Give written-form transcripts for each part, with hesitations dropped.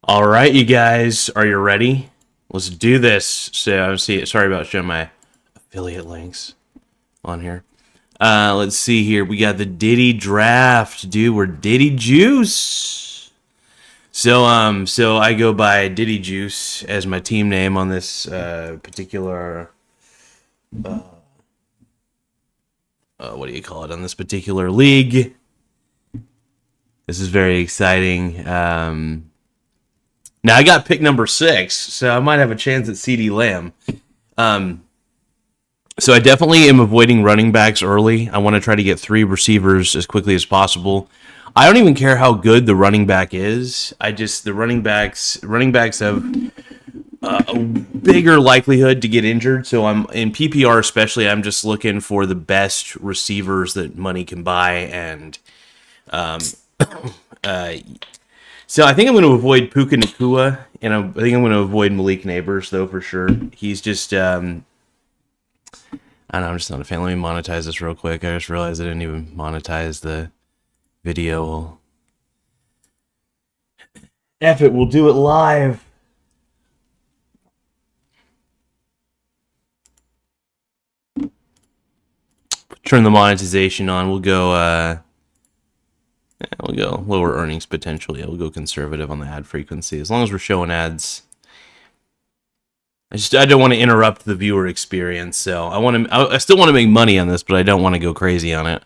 All right, you guys, are you ready? Let's do this. So, sorry about showing my affiliate links on here. Let's see here. We got the Diddy draft, dude. We're Diddy Juice. So I go by Diddy Juice as my team name on this particular. What do you call it? On this particular league. This is very exciting. Now I got pick number 6, so I might have a chance at CD Lamb. So I definitely am avoiding running backs early. I want to try to get 3 receivers as quickly as possible. I don't even care how good the running back is. The running backs have a bigger likelihood to get injured. So I'm in PPR especially. I'm just looking for the best receivers that money can buy, and so I think I'm going to avoid Puka Nacua, and I think I'm going to avoid Malik Neighbors, though, for sure. He's just, I don't know, I'm just not a fan. Let me monetize this real quick. I just realized I didn't even monetize the video. F it, we'll do it live. Turn the monetization on. We'll go lower earnings potential. Yeah, we'll go conservative on the ad frequency. As long as we're showing ads. I don't want to interrupt the viewer experience, so I still want to make money on this, but I don't want to go crazy on it.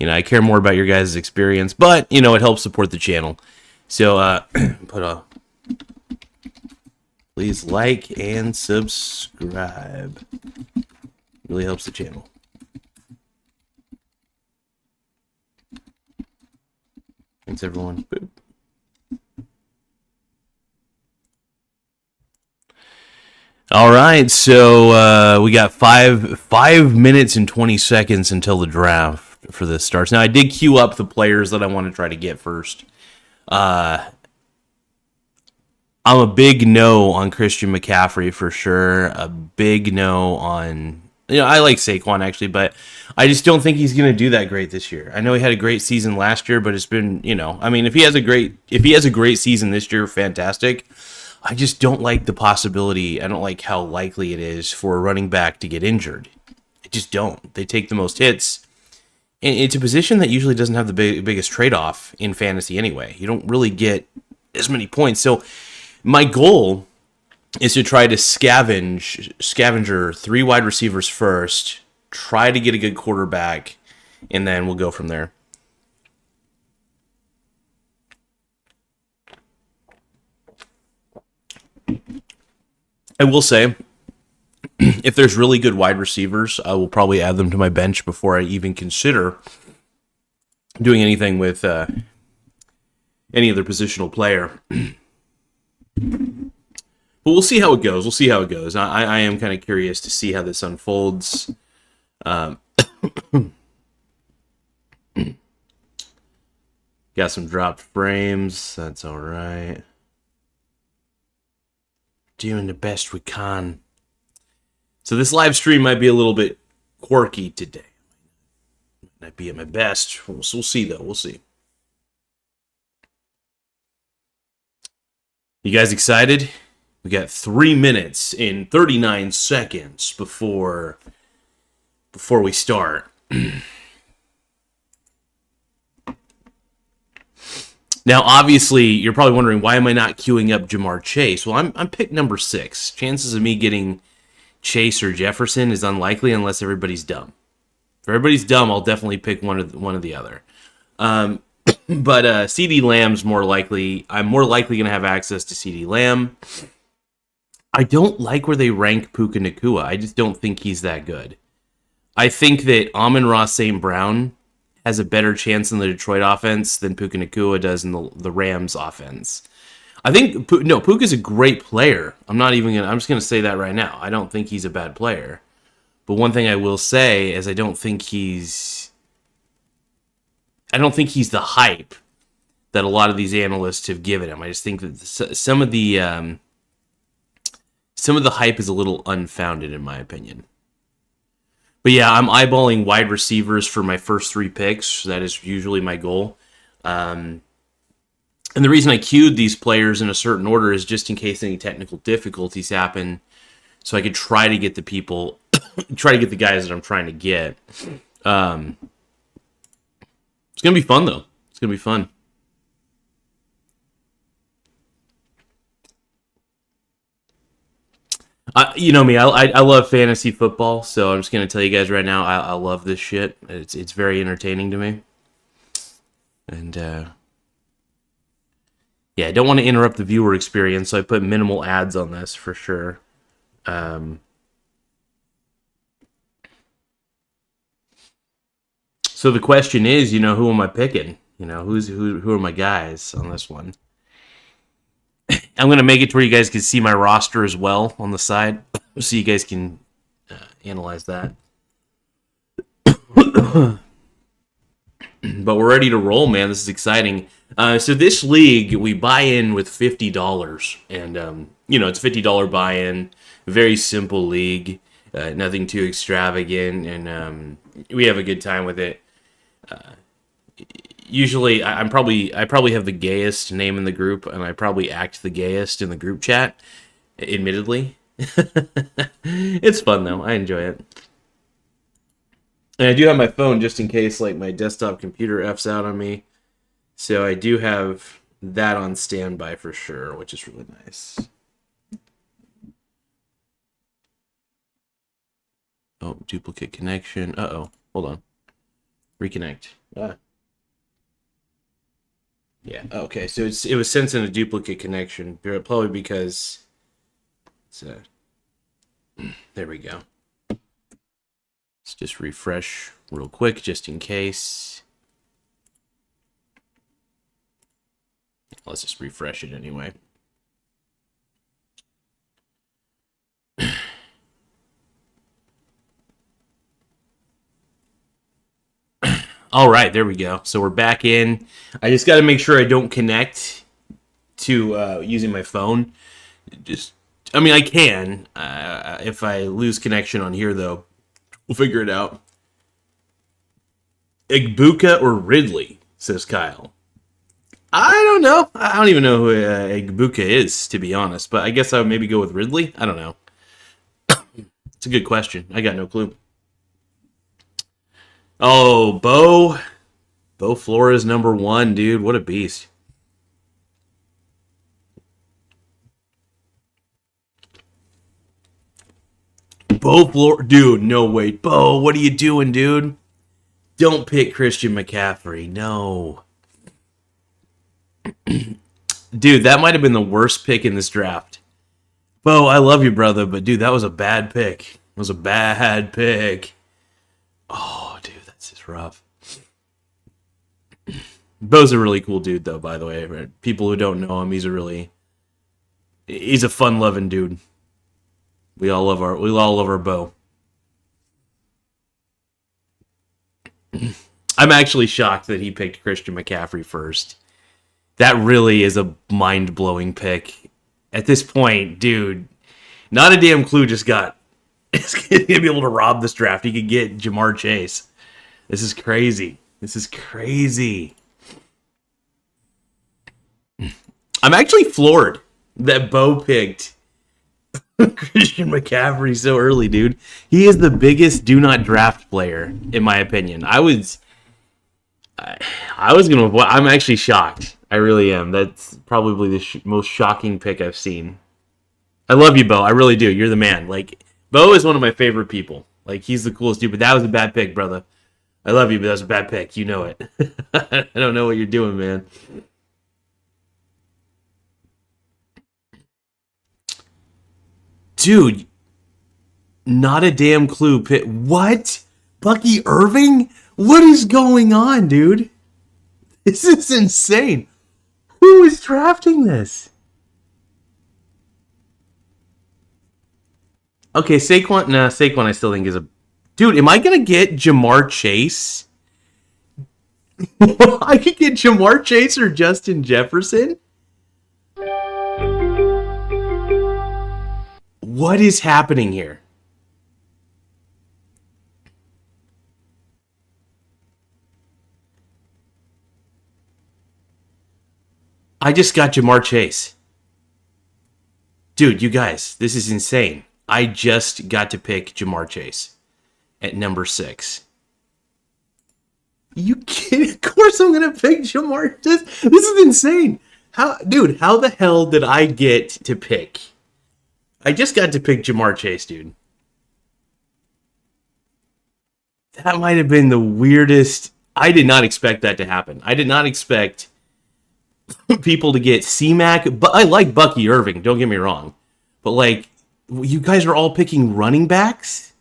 I care more about your guys' experience, but it helps support the channel. So please like and subscribe. Really helps the channel. Thanks, everyone. Boop. All right, so we got five minutes and 20 seconds until the draft for this starts. Now, I did queue up the players that I want to try to get first. I'm a big no on Christian McCaffrey for sure. A big no on... I like Saquon, actually, but I just don't think he's going to do that great this year. I know he had a great season last year, but it's been, I mean, if he has a great season this year, fantastic. I just don't like the possibility. I don't like how likely it is for a running back to get injured. I just don't. They take the most hits. And it's a position that usually doesn't have the biggest trade-off in fantasy anyway. You don't really get as many points. So my goal is to try to scavenger 3 wide receivers first, try to get a good quarterback, and then we'll go from there. I will say, if there's really good wide receivers, I will probably add them to my bench before I even consider doing anything with any other positional player. But we'll see how it goes. I am kind of curious to see how this unfolds. Got some dropped frames. That's all right. Doing the best we can. So this live stream might be a little bit quirky today. Might not be at my best. We'll see, though. We'll see. You guys excited? We got 3 minutes and 39 seconds before we start. Now, obviously, you're probably wondering, why am I not queuing up Jamar Chase? Well, I'm pick number 6. Chances of me getting Chase or Jefferson is unlikely unless everybody's dumb. If everybody's dumb, I'll definitely pick one or the other. But CD Lamb's more likely. I'm more likely going to have access to CD Lamb. I don't like where they rank Puka Nacua. I just don't think he's that good. I think that Amon-Ra St. Brown has a better chance in the Detroit offense than Puka Nacua does in the Rams offense. I think Puka's a great player. I'm just gonna say that right now. I don't think he's a bad player. But one thing I will say is I don't think he's the hype that a lot of these analysts have given him. I just think that some of the hype is a little unfounded, in my opinion. But yeah, I'm eyeballing wide receivers for my first 3 picks. That is usually my goal. And the reason I queued these players in a certain order is just in case any technical difficulties happen, so I could try to get the people, try to get the guys that I'm trying to get. Um, it's gonna be fun though. It's gonna be fun. You know me, I love fantasy football, so I'm just gonna tell you guys right now, I love this shit. It's very entertaining to me, and yeah, I don't want to interrupt the viewer experience, so I put minimal ads on this for sure. Um, so the question is, who am I picking? Who are my guys on this one? I'm gonna make it to where you guys can see my roster as well on the side, so you guys can analyze that. But we're ready to roll, man. This is exciting. So this league, we buy in with $50, and it's $50 buy-in. Very simple league, nothing too extravagant, and we have a good time with it. Usually, I probably have the gayest name in the group, and I probably act the gayest in the group chat. Admittedly, it's fun though. I enjoy it. And I do have my phone just in case, like, my desktop computer F's out on me. So I do have that on standby for sure, which is really nice. Oh, duplicate connection. Uh-oh. Hold on. Reconnect. Yeah, okay. So it was sensing a duplicate connection, probably because it's there we go. Let's just refresh real quick just in case. Let's just refresh it anyway. All right, there we go. So we're back in. I just got to make sure I don't connect to using my phone. I can. If I lose connection on here, though, we'll figure it out. Igbuka or Ridley, says Kyle. I don't know. I don't even know who Igbuka is, to be honest. But I guess I would maybe go with Ridley. I don't know. It's a good question. I got no clue. Oh, Bo Flores #1, dude. What a beast. Bo Flores, dude. No way, Bo. What are you doing, dude? Don't pick Christian McCaffrey. No. Dude, that might have been the worst pick in this draft. Bo, I love you, brother, but dude, that was a bad pick. It was a bad pick. Oh, dude, that's just rough. Bo's a really cool dude, though, by the way. People who don't know him, he's a fun-loving dude. We all love our Bo. I'm actually shocked that he picked Christian McCaffrey first. That really is a mind-blowing pick. At this point, dude, not a damn clue just got is going to be able to rob this draft. He could get Jamar Chase. This is crazy. I'm actually floored that Bo picked Christian McCaffrey so early, dude. He is the biggest do not draft player, in my opinion. I was going to avoid. I'm actually shocked. I really am. That's probably the most shocking pick I've seen. I love you, Bo. I really do. You're the man. Like, Bo is one of my favorite people. Like, he's the coolest dude. But that was a bad pick, brother. I love you, but that was a bad pick. You know it. I don't know what you're doing, man. Dude, not a damn clue. What? Bucky Irving? What is going on, dude? This is insane. Who is drafting this? Okay, Saquon. Nah, Saquon I still think is a... Dude, am I going to get Jamar Chase? I could get Jamar Chase or Justin Jefferson? What is happening here? I just got Jamar Chase. Dude, you guys, this is insane. I just got to pick Jamar Chase at number 6. You kidding? Of course I'm gonna pick Jamar. This is insane. How the hell did I get to pick? I just got to pick Jamar Chase, dude. That might have been the weirdest. I did not expect that to happen. I did not expect people to get C-Mac, but I like Bucky Irving, don't get me wrong. But like, you guys are all picking running backs?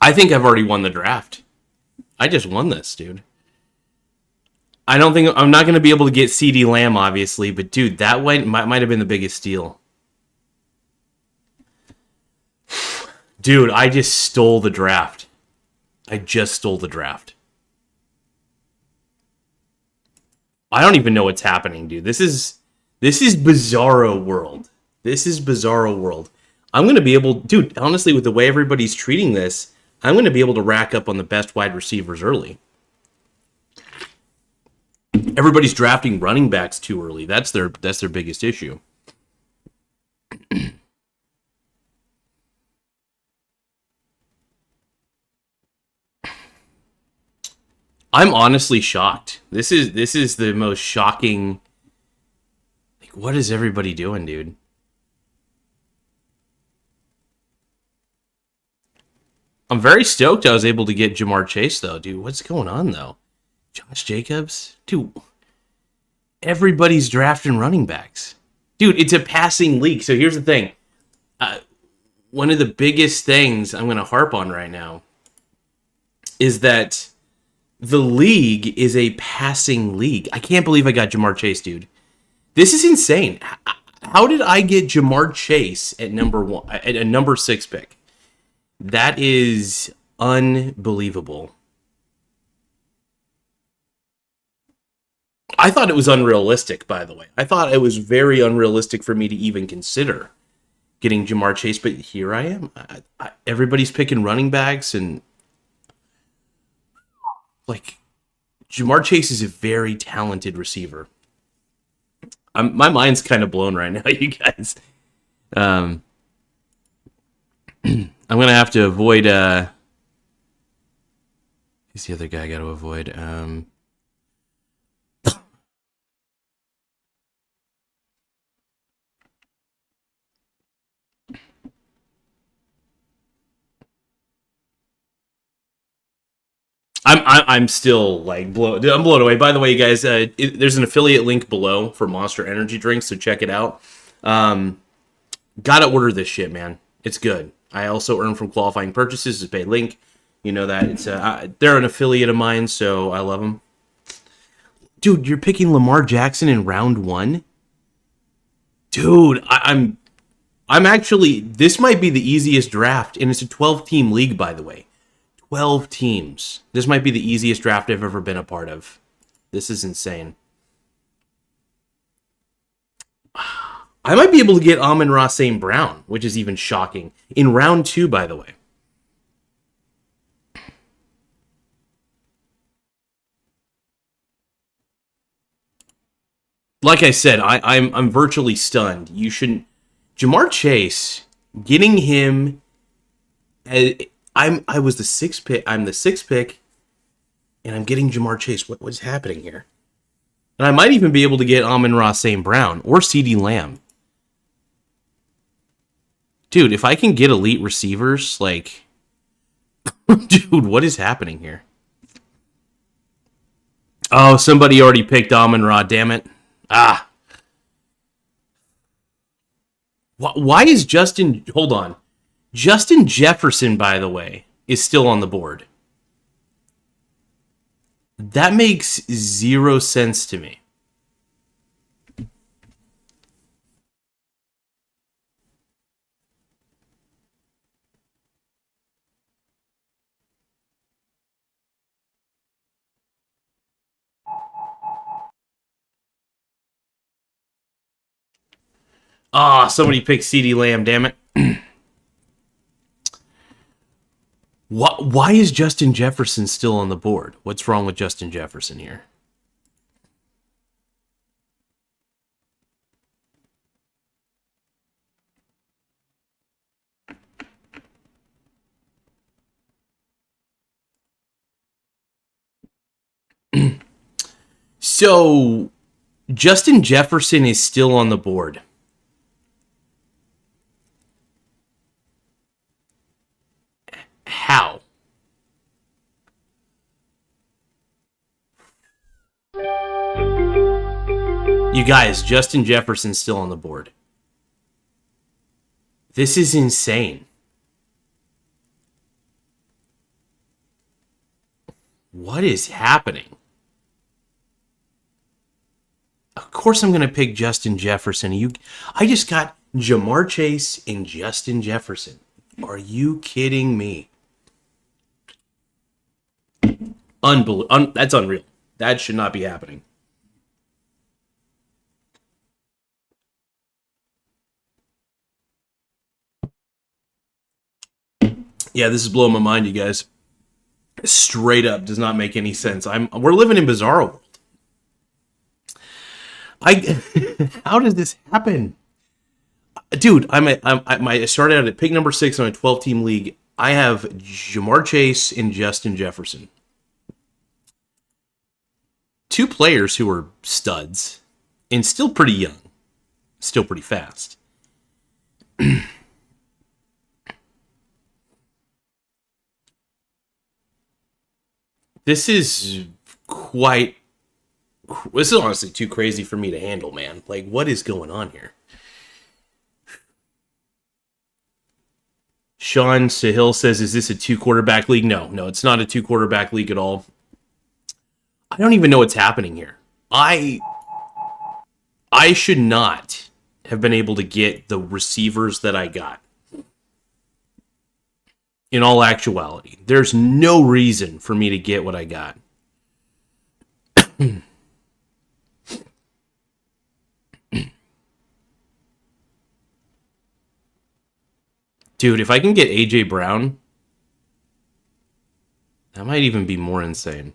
I think I've already won the draft. I just won this, dude. I don't think I'm not going to be able to get CD Lamb, obviously, but dude, that might have been the biggest steal. Dude, I just stole the draft. I just stole the draft. I don't even know what's happening, dude. This is bizarro world. This is bizarro world. I'm going to be able, dude, honestly, with the way everybody's treating this, I'm going to be able to rack up on the best wide receivers early. Everybody's drafting running backs too early. That's their biggest issue. I'm honestly shocked. This is the most shocking. Like, what is everybody doing, dude? I'm very stoked I was able to get Jamar Chase, though, dude. What's going on, though? Josh Jacobs? Dude, everybody's drafting running backs. Dude, it's a passing league. So here's the thing. One of the biggest things I'm going to harp on right now is that the league is a passing league. I can't believe I got Jamar Chase, dude. This is insane. How did I get Jamar Chase at number 1, at a number 6 pick? That is unbelievable. I thought it was unrealistic, by the way. I thought it was very unrealistic for me to even consider getting Jamar Chase, but here I am. Everybody's picking running backs, and like, Jamar Chase is a very talented receiver. My mind's kind of blown right now, you guys. I'm going to have to avoid... who's the other guy I got to avoid? I'm still like blown. I'm blown away. By the way, you guys, there's an affiliate link below for Monster Energy drinks, so check it out. Gotta order this shit, man. It's good. I also earn from qualifying purchases. It's a paid link. You know that. It's they're an affiliate of mine, so I love them. Dude, you're picking Lamar Jackson in round 1? Dude, I'm actually, this might be the easiest draft, and it's a 12-team league, by the way. 12 teams. This might be the easiest draft I've ever been a part of. This is insane. I might be able to get Amon-Ra St. Brown, which is even shocking. In round 2, by the way. Like I said, I'm virtually stunned. You shouldn't... Jamar Chase, getting him... I was the 6th pick. I'm the 6th pick, and I'm getting Jamar Chase. What's happening here? And I might even be able to get Amon-Ra St. Brown or CD Lamb. Dude, if I can get elite receivers, like... Dude, what is happening here? Oh, somebody already picked Amon-Ra, damn it. Ah. Why is Justin... Hold on. Justin Jefferson, by the way, is still on the board. That makes 0 sense to me. Ah, somebody picked CD Lamb, damn it. Why is Justin Jefferson still on the board? What's wrong with Justin Jefferson here? So Justin Jefferson is still on the board. How? You guys, Justin Jefferson's still on the board. This is insane. What is happening? Of course I'm going to pick Justin Jefferson. I just got Jamar Chase and Justin Jefferson. Are you kidding me? That's unreal. That should not be happening. Yeah, this is blowing my mind, you guys. Straight up does not make any sense. We're living in bizarro world. How does this happen? Dude, I started out at pick number 6 on a 12-team league. I have Jamar Chase and Justin Jefferson. Two players who are studs and still pretty young. Still pretty fast. This is honestly too crazy for me to handle, man. Like, what is going on here? Sean Sahil says, is this a 2-quarterback league? No, it's not a 2-quarterback league at all. I don't even know what's happening here. I should not have been able to get the receivers that I got. In all actuality, there's no reason for me to get what I got. Dude, if I can get A.J. Brown, that might even be more insane.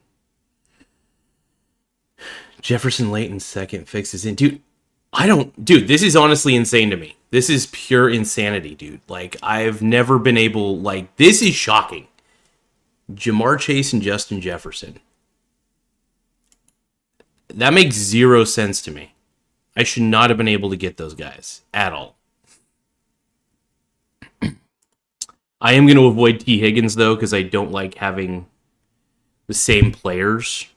Jefferson late in second fixes in. Dude, this is honestly insane to me. This is pure insanity, dude. Like, I've never been able, like, this is shocking. Jamar Chase and Justin Jefferson. That makes zero sense to me. I should not have been able to get those guys at all. I am going to avoid T. Higgins, though, because I don't like having the same players,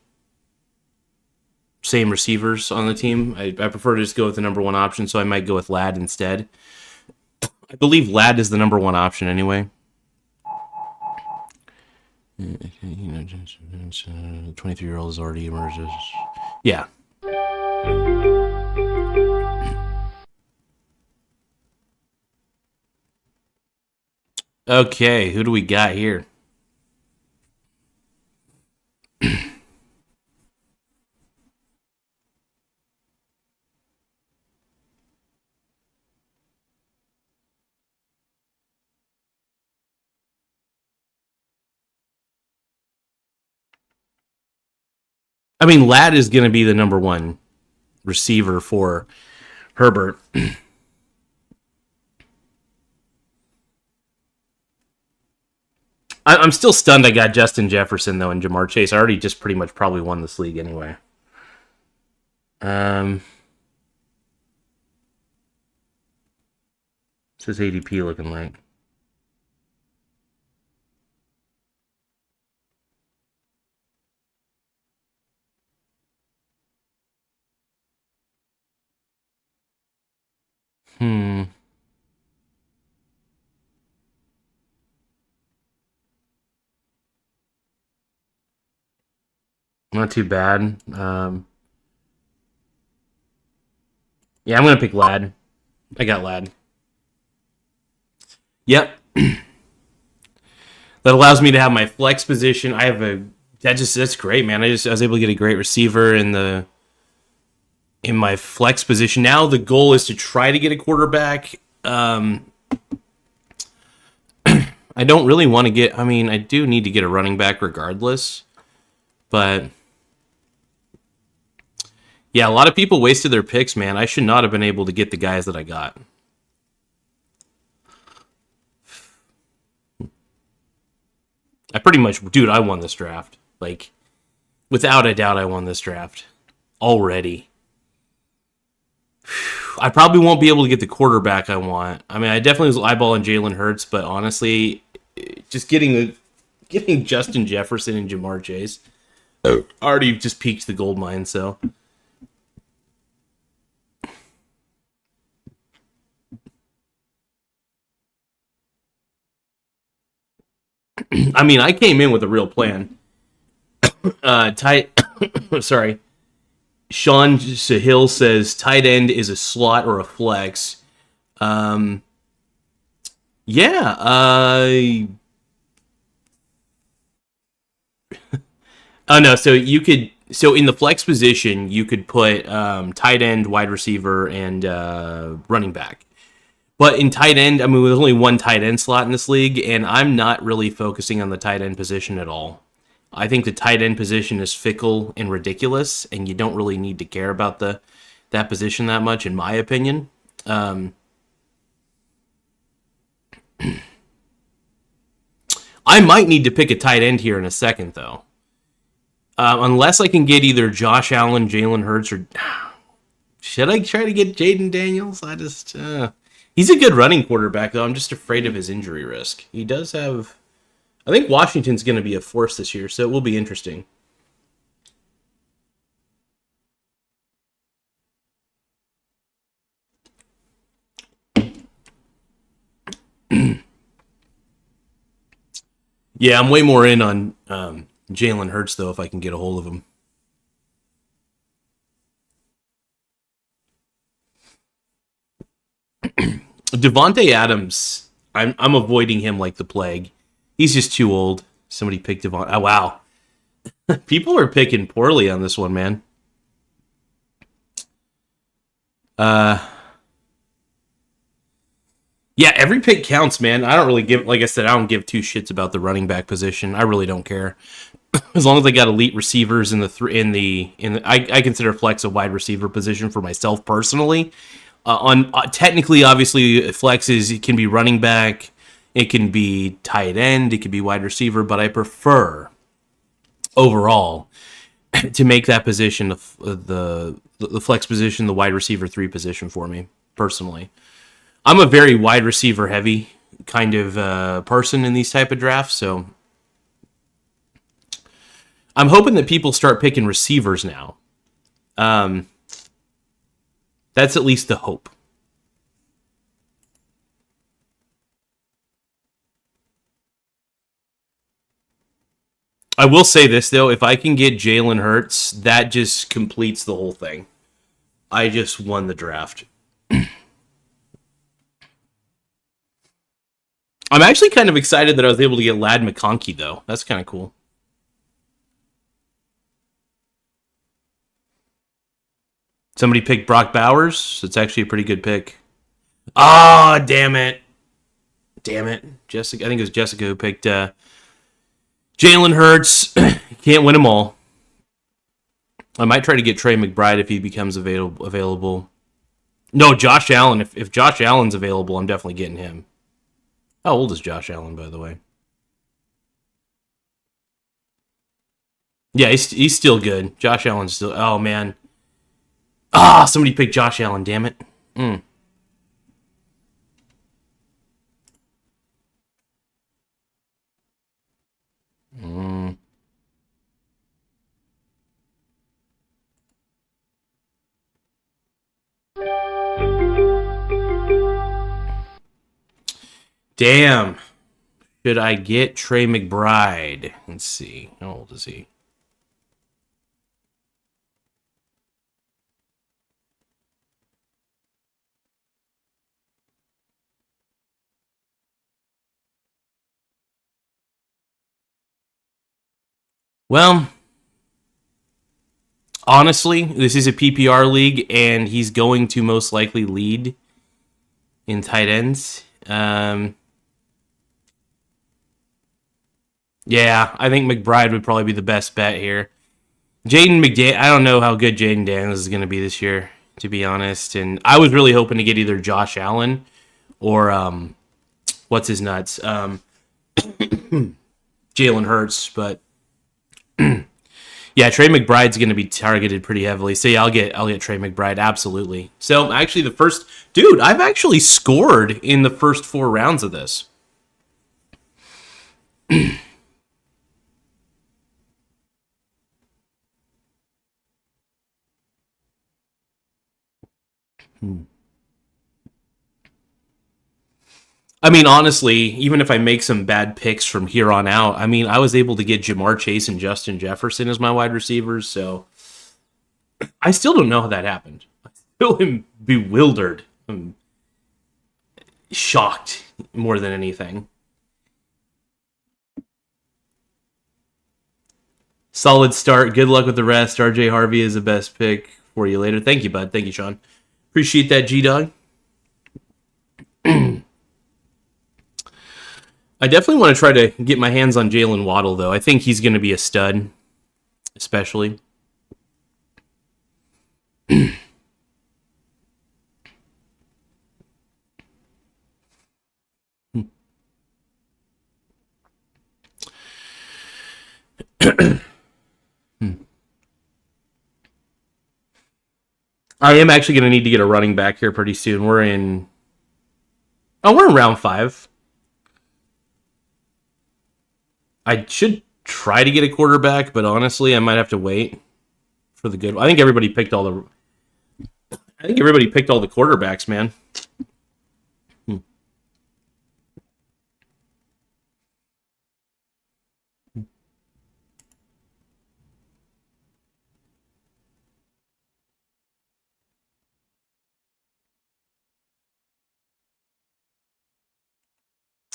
same receivers on the team. I prefer to just go with the number one option, so I might go with Ladd instead. I believe Ladd is the number one option anyway. 23-year-old is already emerged. Yeah. Okay, who do we got here? I mean, Ladd is going to be the number one receiver for Herbert. I'm still stunned I got Justin Jefferson, though, and Jamar Chase. I already just pretty much probably won this league anyway. What's his ADP looking like? Not too bad. Yeah, I'm going to pick Ladd. I got Ladd. Yep. That allows me to have my flex position. That's great, man. I was able to get a great receiver in my flex position. Now the goal is to try to get a quarterback. I don't really want to get. I mean, I do need to get a running back regardless, but yeah, a lot of people wasted their picks, man. I should not have been able to get the guys that I got. I pretty much, dude, I won this draft. Like, without a doubt, I won this draft. already. I probably won't be able to get the quarterback I want. I mean, I definitely was eyeballing Jalen Hurts, but honestly, just getting Justin Jefferson and Jamar Chase already just peaked the gold mine. So, I mean, I came in with a real plan. Tight. Sorry, Sean Sahil says tight end is a slot or a flex. Um, yeah. Oh no. So you could. So in the flex position, you could put tight end, wide receiver, and running back. But in tight end, I mean, there's only one tight end slot in this league, and I'm not really focusing on the tight end position at all. I think the tight end position is fickle and ridiculous, and you don't really need to care about that position that much, in my opinion. Um, I might need to pick a tight end here in a second, though. Unless I can get either Josh Allen, Jalen Hurts, or should I try to get Jaden Daniels? He's a good running quarterback, though. I'm just afraid of his injury risk. He does have. I think Washington's going to be a force this year, so it will be interesting. Yeah, I'm way more in on Jalen Hurts, though, if I can get a hold of him. Devontae Adams, I'm avoiding him like the plague. He's just too old. Somebody picked Devontae. Oh, wow. People are picking poorly on this one, man. Uh, yeah, every pick counts, man. I don't really give, like I said, I don't give two shits about the running back position. I really don't care. As long as I got elite receivers I consider flex a wide receiver position for myself personally. On technically, obviously, flex is it can be running back, it can be tight end, it can be wide receiver, but I prefer overall to make that position the flex position, the wide receiver 3 position for me personally. I'm a very wide receiver heavy kind of person in these type of drafts, so I'm hoping that people start picking receivers now. Um, that's at least the hope. I will say this, though. If I can get Jalen Hurts, that just completes the whole thing. I just won the draft. I'm actually kind of excited that I was able to get Lad McConkey, though. That's kind of cool. Somebody picked Brock Bowers. It's actually a pretty good pick. Ah, damn it. Damn it. Jessica, I think it was Jessica who picked Jalen Hurts. Can't win them all. I might try to get Trey McBride if he becomes available. No, Josh Allen. If Josh Allen's available, I'm definitely getting him. How old is Josh Allen, by the way? Yeah, he's still good. Josh Allen's still. Oh man. Ah, somebody picked Josh Allen. Damn it. Mm. Mm. Damn. Should I get Trey McBride? Let's see. How old is he? Well, honestly, this is a PPR league, and he's going to most likely lead in tight ends. Yeah, I think McBride would probably be the best bet here. I don't know how good Jaden Daniels is going to be this year, to be honest. And I was really hoping to get either Josh Allen or what's his nuts, Jalen Hurts. But yeah, Yeah, Trey McBride's going to be targeted pretty heavily. So yeah, I'll get Trey McBride absolutely. So actually, the first dude, I've actually scored in the first 4 rounds of this. I mean, honestly, even if I make some bad picks from here on out, I mean, I was able to get Jamar Chase and Justin Jefferson as my wide receivers, so I still don't know how that happened. I still am bewildered. I'm shocked more than anything. Solid start. Good luck with the rest. RJ Harvey is the best pick for you later. Thank you, bud. Thank you, Sean. Appreciate that, G-Dog. I definitely want to try to get my hands on Jalen Waddle, though. I think he's going to be a stud, especially. I am actually going to need to get a running back here pretty soon. We're in round 5. I should try to get a quarterback, but honestly, I might have to wait for the good. I think everybody picked all the quarterbacks, man.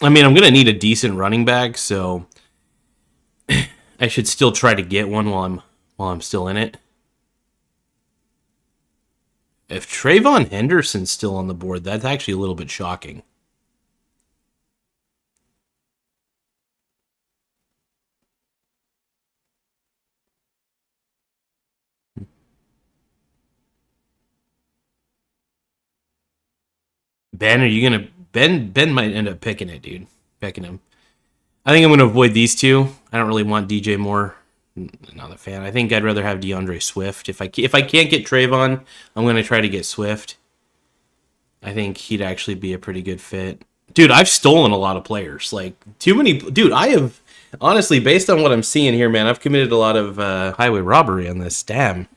I mean, I'm going to need a decent running back, so I should still try to get one while I'm still in it. If Trayvon Henderson's still on the board, that's actually a little bit shocking. Ben, are you gonna Ben might end up picking it, dude. Picking him. I think I'm gonna avoid these two. I don't really want DJ Moore. Not a fan. I think I'd rather have DeAndre Swift. If I can't get Trayvon, I'm gonna try to get Swift. I think he'd actually be a pretty good fit. Dude, I've stolen a lot of players. Like, too many. Dude, I have, honestly, based on what I'm seeing here, man, I've committed a lot of highway robbery on this. Damn.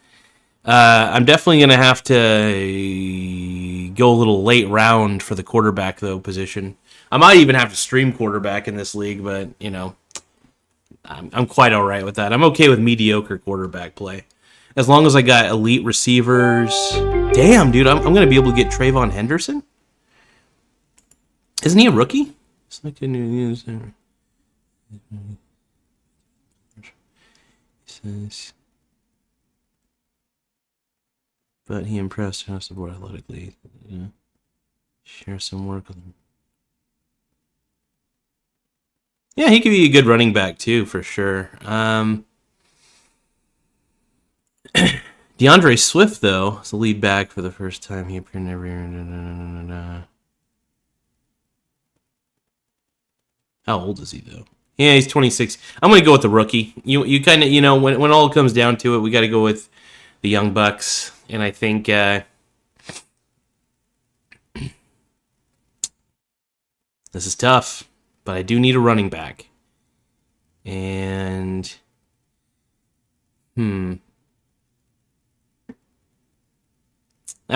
I'm definitely going to have to go a little late round for the quarterback, though, position. I might even have to stream quarterback in this league, but, you know, I'm quite all right with that. I'm okay with mediocre quarterback play. As long as I got elite receivers. Damn, dude, I'm going to be able to get Trayvon Henderson? Isn't he a rookie? But he impressed across the board athletically. Yeah. Share some work with him. Yeah, he could be a good running back too, for sure. DeAndre Swift, though, is the lead back for the first time. He appeared in every year. How old is he, though? Yeah, he's 26. I'm going to go with the rookie. You kind of, when all comes down to it, we got to go with the young bucks. And I think this is tough, but I do need a running back. And I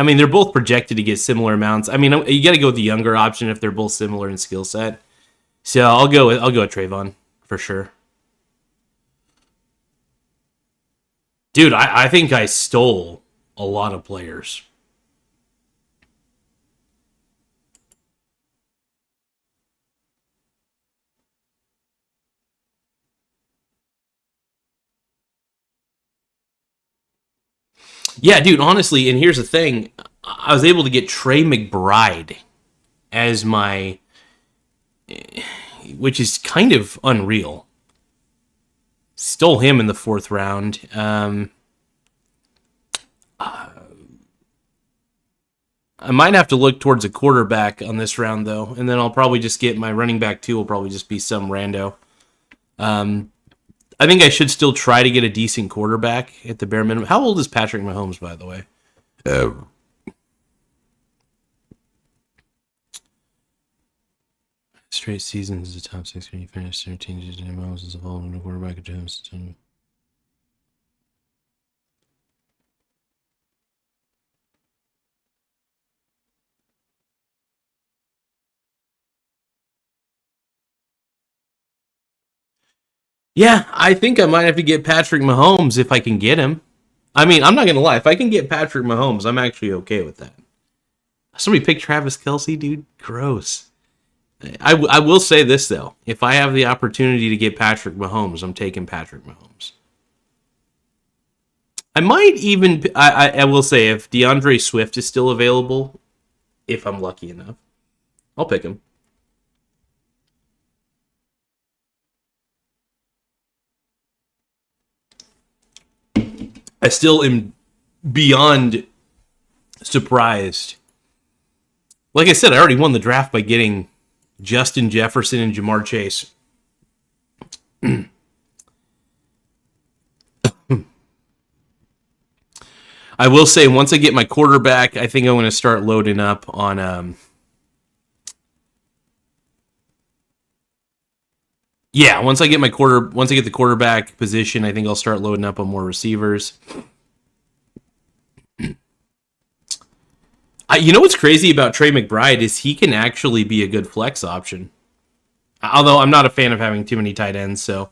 mean, they're both projected to get similar amounts. I mean, you got to go with the younger option if they're both similar in skill set. So I'll go with Trayvon for sure. Dude, I think I stole a lot of players. Yeah, dude, honestly, and here's the thing. I was able to get Trey McBride as my, which is kind of unreal. Stole him in the 4th round. I might have to look towards a quarterback on this round, though, and then I'll probably just get my running back, too, will probably just be some rando. I think I should still try to get a decent quarterback at the bare minimum. How old is Patrick Mahomes, by the way? Straight seasons, the top six. When you finish 13, Mahomes is involved in the quarterback at James. Yeah, I think I might have to get Patrick Mahomes if I can get him. I mean, I'm not going to lie. If I can get Patrick Mahomes, I'm actually okay with that. Somebody picked Travis Kelce, dude. Gross. I will say this, though. If I have the opportunity to get Patrick Mahomes, I'm taking Patrick Mahomes. I might even... I will say, if DeAndre Swift is still available, if I'm lucky enough, I'll pick him. I still am beyond surprised. Like I said, I already won the draft by getting Justin Jefferson and Jamar Chase. I will say, once I get my quarterback, I think I'm going to start loading up on... yeah, once I get the quarterback position, I think I'll start loading up on more receivers. You know what's crazy about Trey McBride is he can actually be a good flex option. Although I'm not a fan of having too many tight ends, so.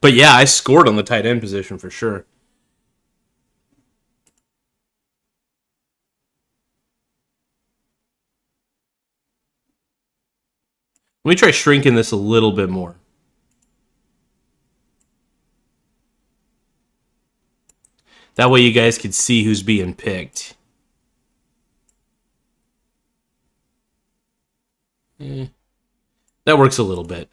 But yeah, I scored on the tight end position for sure. Let me try shrinking this a little bit more. That way you guys can see who's being picked. That works a little bit.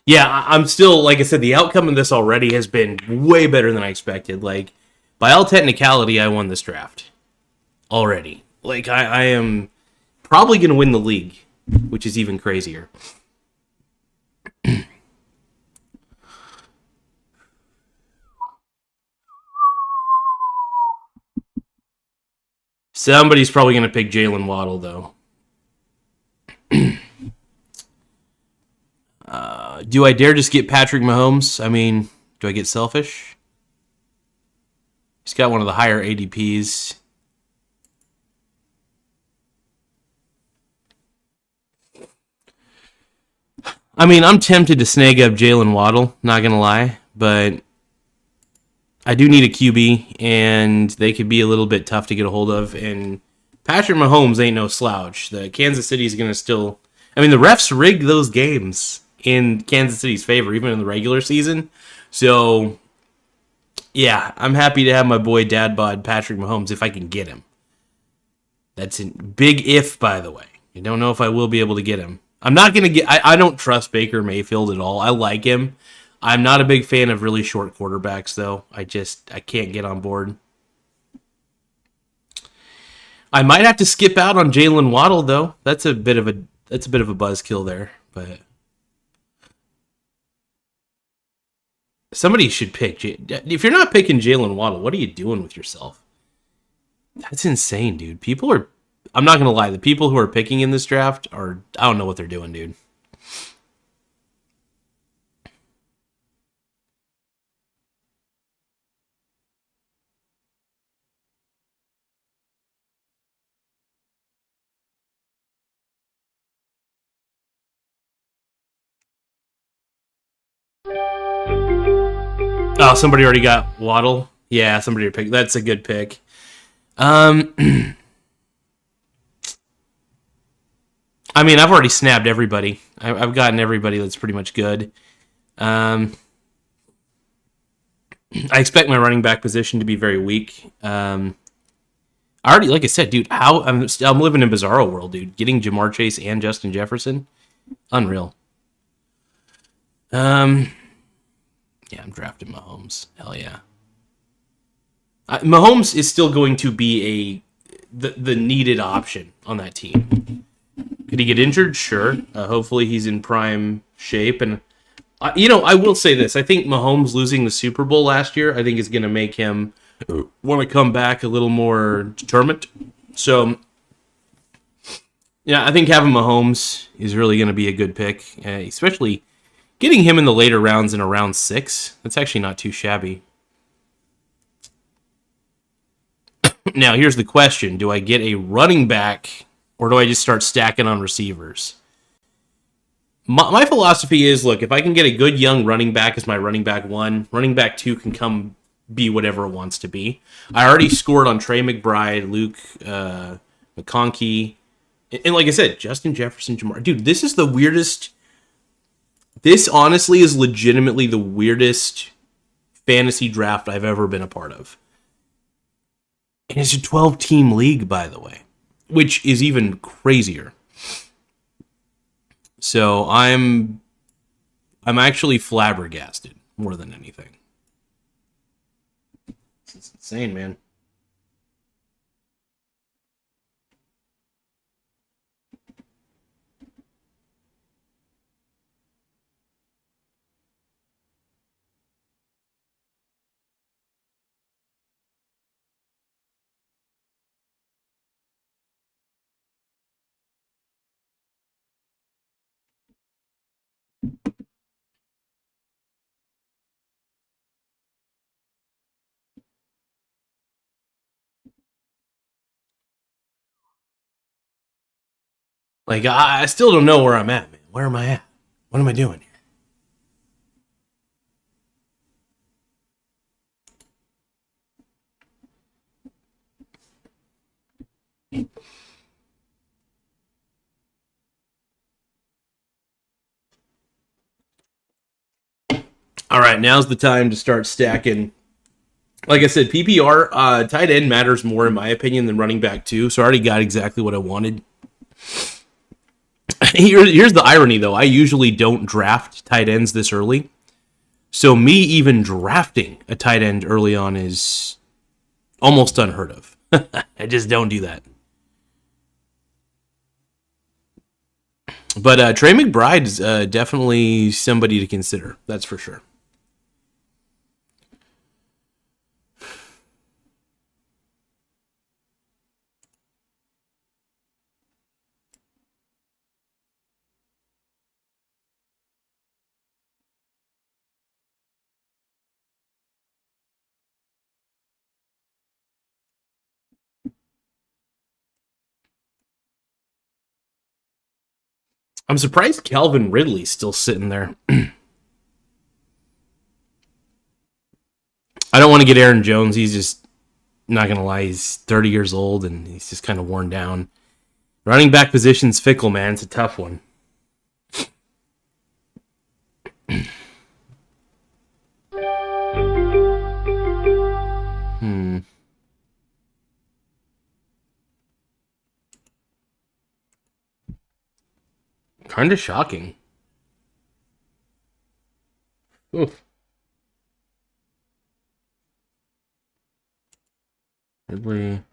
Yeah, I'm still, like I said, the outcome of this already has been way better than I expected. Like, by all technicality, I won this draft already. Like, I am probably going to win the league, which is even crazier. Somebody's probably going to pick Jalen Waddle, though. Do I dare just get Patrick Mahomes? I mean, do I get selfish? He's got one of the higher ADPs. I mean, I'm tempted to snag up Jalen Waddle, not going to lie, but I do need a QB, and they could be a little bit tough to get a hold of, and Patrick Mahomes ain't no slouch. The Kansas City's going to still... I mean, the refs rigged those games in Kansas City's favor, even in the regular season. So, yeah, I'm happy to have my boy dad bod Patrick Mahomes if I can get him. That's a big if, by the way. You don't know if I will be able to get him. I'm not going to get... I don't trust Baker Mayfield at all. I like him. I'm not a big fan of really short quarterbacks, though. I can't get on board. I might have to skip out on Jalen Waddle, though. That's a bit of a buzzkill there, but somebody should pick. If you're not picking Jalen Waddle, what are you doing with yourself? That's insane, dude. I'm not gonna lie. The people who are picking in this draft I don't know what they're doing, dude. Oh, somebody already got Waddle. Yeah, somebody picked. That's a good pick. I mean, I've already snapped everybody. I've gotten everybody that's pretty much good. I expect my running back position to be very weak. I already, like I said, dude, I'm living in bizarro world, dude. Getting Jamar Chase and Justin Jefferson, unreal. Um, yeah, I'm drafting Mahomes. Hell yeah. Mahomes is still going to be the needed option on that team. Could he get injured? Sure. Hopefully he's in prime shape. And, I will say this. I think Mahomes losing the Super Bowl last year, I think is going to make him want to come back a little more determined. So, yeah, I think having Mahomes is really going to be a good pick, especially getting him in the later rounds in a round 6. That's actually not too shabby. Now, here's the question. Do I get a running back or do I just start stacking on receivers? My philosophy is, look, if I can get a good young running back as my running back 1, running back 2 can come be whatever it wants to be. I already scored on Trey McBride, Luke McConkey, and like I said, Justin Jefferson, Jamar. Dude, this is the weirdest. This honestly is legitimately the weirdest fantasy draft I've ever been a part of. And it's a 12-team league, by the way, which is even crazier. So I'm actually flabbergasted more than anything. It's insane, man. Like, I still don't know where I'm at, man. Where am I at? What am I doing here? All right, now's the time to start stacking. Like I said, PPR, tight end matters more, in my opinion, than running back, too. So I already got exactly what I wanted. Here's the irony, though. I usually don't draft tight ends this early. So me even drafting a tight end early on is almost unheard of. I just don't do that. But Trey McBride's definitely somebody to consider. That's for sure. I'm surprised Calvin Ridley's still sitting there. I don't want to get Aaron Jones. He's just, not going to lie, he's 30 years old and he's just kind of worn down. Running back position's fickle, man. It's a tough one. Kind of shocking. Oof. Ridley.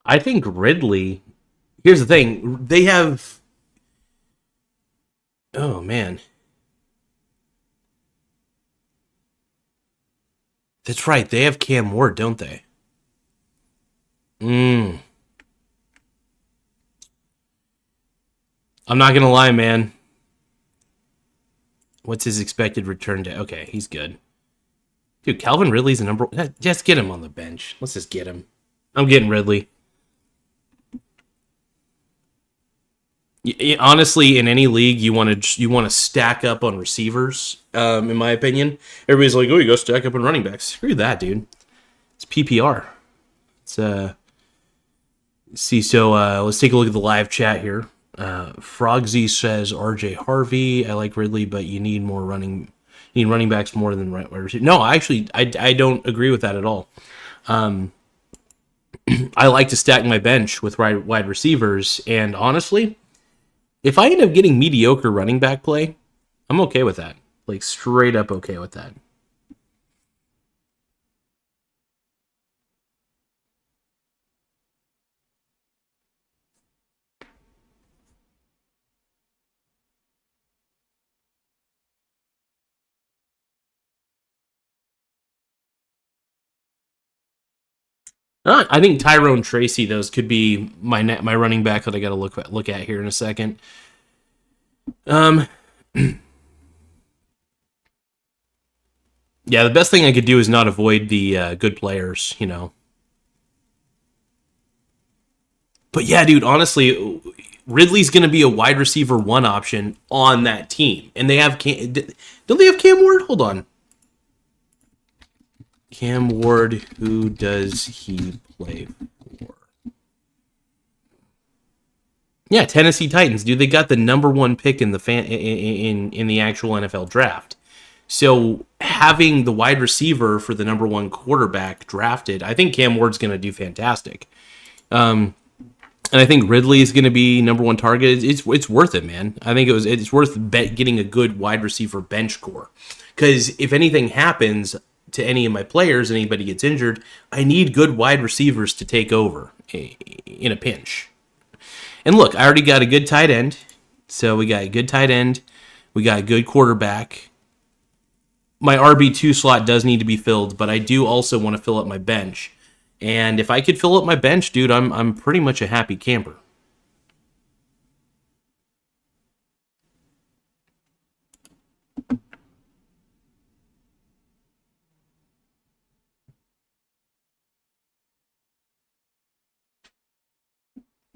I think Ridley. Here's the thing. They have. Oh, man. That's right. They have Cam Ward, don't they? I'm not going to lie, man. What's his expected return to? Okay, he's good. Dude, Calvin Ridley's a number. Just get him on the bench. Let's just get him. I'm getting Ridley. Honestly, in any league, you want to stack up on receivers. In my opinion, everybody's like, "Oh, you go stack up on running backs." Screw that, dude. It's PPR. It's see. So let's take a look at the live chat here. Frogsy says R.J. Harvey. I like Ridley, but you need more running. You need running backs more than wide receivers. No, actually, I don't agree with that at all. I like to stack my bench with wide receivers, and honestly, if I end up getting mediocre running back play, I'm okay with that. Like straight up okay with that. I think Tyrone Tracy those could be my running back that I got to look at here in a second. Um, yeah, the best thing I could do is not avoid the good players, you know. But yeah, dude, honestly, Ridley's going to be a wide receiver one option on that team, and they have don't they have Cam Ward? Hold on, Cam Ward. Who does he play for? Yeah, Tennessee Titans, dude. They got the number one pick in the in the actual NFL draft. So having the wide receiver for the number one quarterback drafted, I think Cam Ward's going to do fantastic. And I think Ridley is going to be number one target. It's worth it, man. I think it's worth getting a good wide receiver bench core, because if anything happens to any of my players, anybody gets injured, I need good wide receivers to take over in a pinch. And look, I already got a good tight end, so we got a good tight end, we got a good quarterback. My RB2 slot does need to be filled, but I do also want to fill up my bench. And if I could fill up my bench, dude, I'm pretty much a happy camper.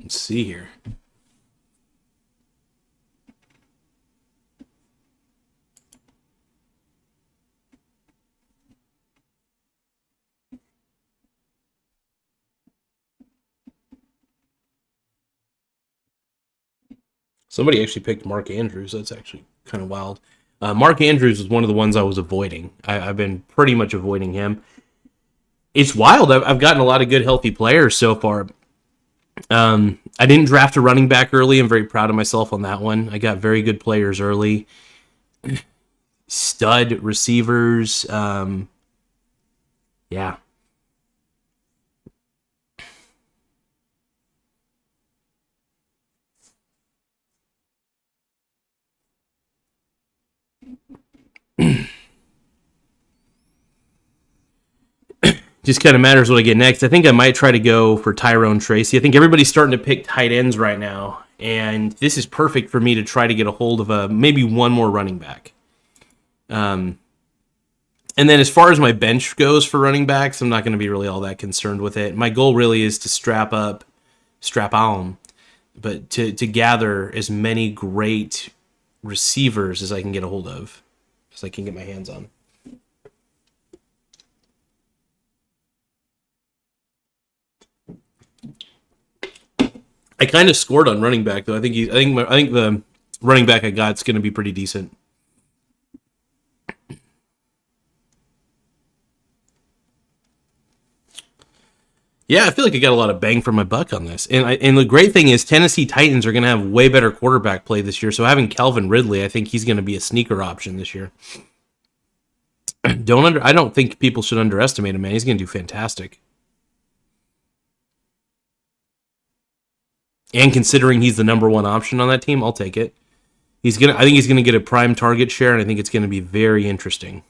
Let's see here. Somebody actually picked Mark Andrews. That's actually kind of wild. Mark Andrews is one of the ones I was avoiding. I've been pretty much avoiding him. It's wild. I've gotten a lot of good, healthy players so far. I didn't draft a running back early. I'm very proud of myself on that one. I got very good players early. Stud receivers. Yeah. Just kind of matters what I get next. I think I might try to go for Tyrone Tracy. I think everybody's starting to pick tight ends right now, and this is perfect for me to try to get a hold of maybe one more running back. And then as far as my bench goes for running backs, I'm not going to be really all that concerned with it. My goal really is to strap on, but to gather as many great receivers as I can get a hold of, as I can get my hands on. I kind of scored on running back though. I think the running back I got is going to be pretty decent. Yeah, I feel like I got a lot of bang for my buck on this. And the great thing is Tennessee Titans are going to have way better quarterback play this year. So having Calvin Ridley, I think he's going to be a sneaker option this year. I don't think people should underestimate him, man. He's going to do fantastic. And considering he's the number one option on that team, I'll take it. I think he's gonna get a prime target share, and I think it's gonna be very interesting.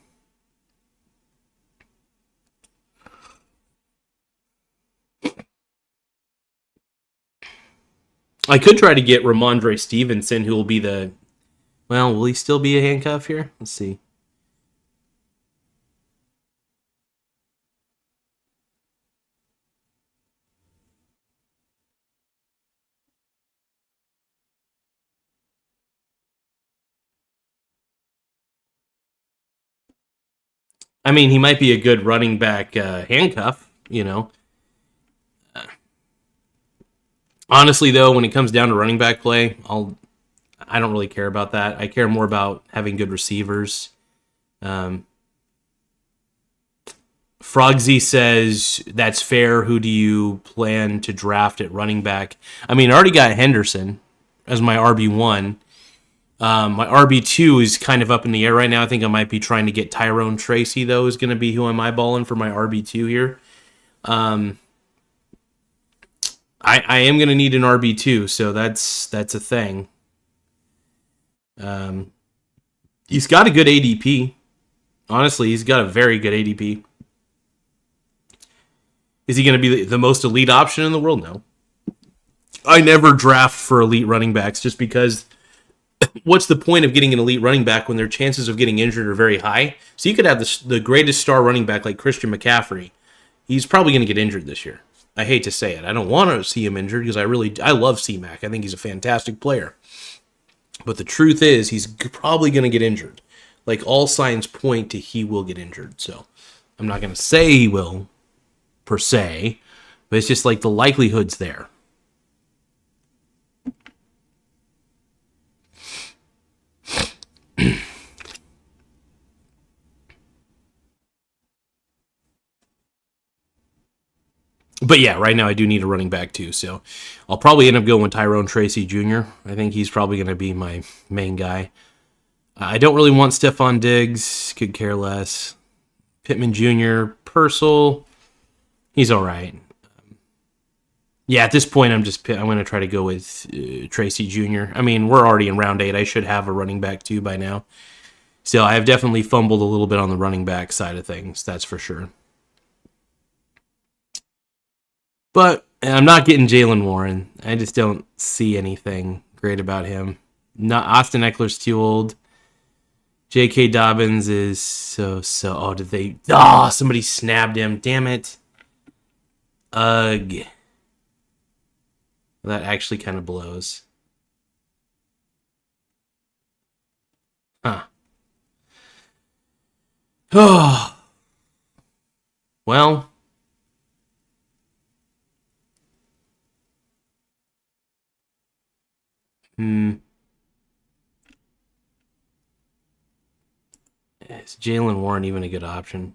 I could try to get Ramondre Stevenson, who will be will he still be a handcuff here? Let's see. I mean, he might be a good running back handcuff, you know. Honestly, though, when it comes down to running back play, I don't really care about that. I care more about having good receivers. Um, Frogsy says that's fair. Who do you plan to draft at running back? I mean, I already got Henderson as my RB1. My RB2 is kind of up in the air right now. I think I might be trying to get Tyrone Tracy, though, is going to be who I'm eyeballing for my RB2 here. I am going to need an RB2, so that's a thing. He's got a good ADP. Honestly, he's got a very good ADP. Is he going to be the most elite option in the world? No. I never draft for elite running backs just because what's the point of getting an elite running back when their chances of getting injured are very high? So you could have the greatest star running back like Christian McCaffrey. He's probably going to get injured this year. I hate to say it. I don't want to see him injured because I love C-Mac. I think he's a fantastic player. But the truth is he's probably going to get injured. Like all signs point to he will get injured. So I'm not going to say he will per se, but it's just like the likelihood's there. But yeah, right now I do need a running back too. So I'll probably end up going with Tyrone Tracy Jr. I think he's probably going to be my main guy. I don't really want Stephon Diggs. Could care less. Pittman Jr., Purcell. He's all right. Yeah, at this point, I'm going to try to go with Tracy Jr. I mean, we're already in round 8. I should have a running back too by now. So I have definitely fumbled a little bit on the running back side of things. That's for sure. But I'm not getting Jalen Warren. I just don't see anything great about him. Not Austin Eckler's too old. J.K. Dobbins is so. Oh, did they? Oh, somebody snabbed him. Damn it. Ugh. That actually kind of blows. Huh. Oh. Well. Is Jalen Warren even a good option?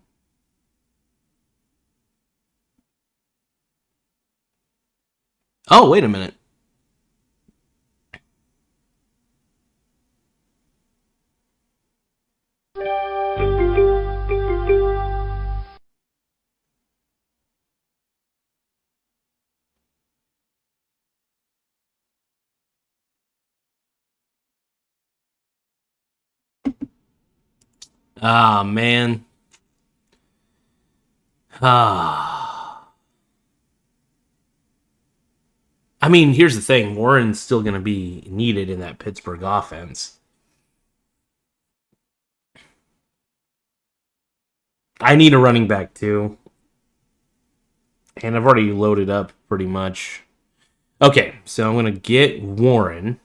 Oh, wait a minute. Ah, man. Ah. I mean, here's the thing. Warren's still going to be needed in that Pittsburgh offense. I need a running back, too. And I've already loaded up pretty much. Okay, so I'm going to get Warren.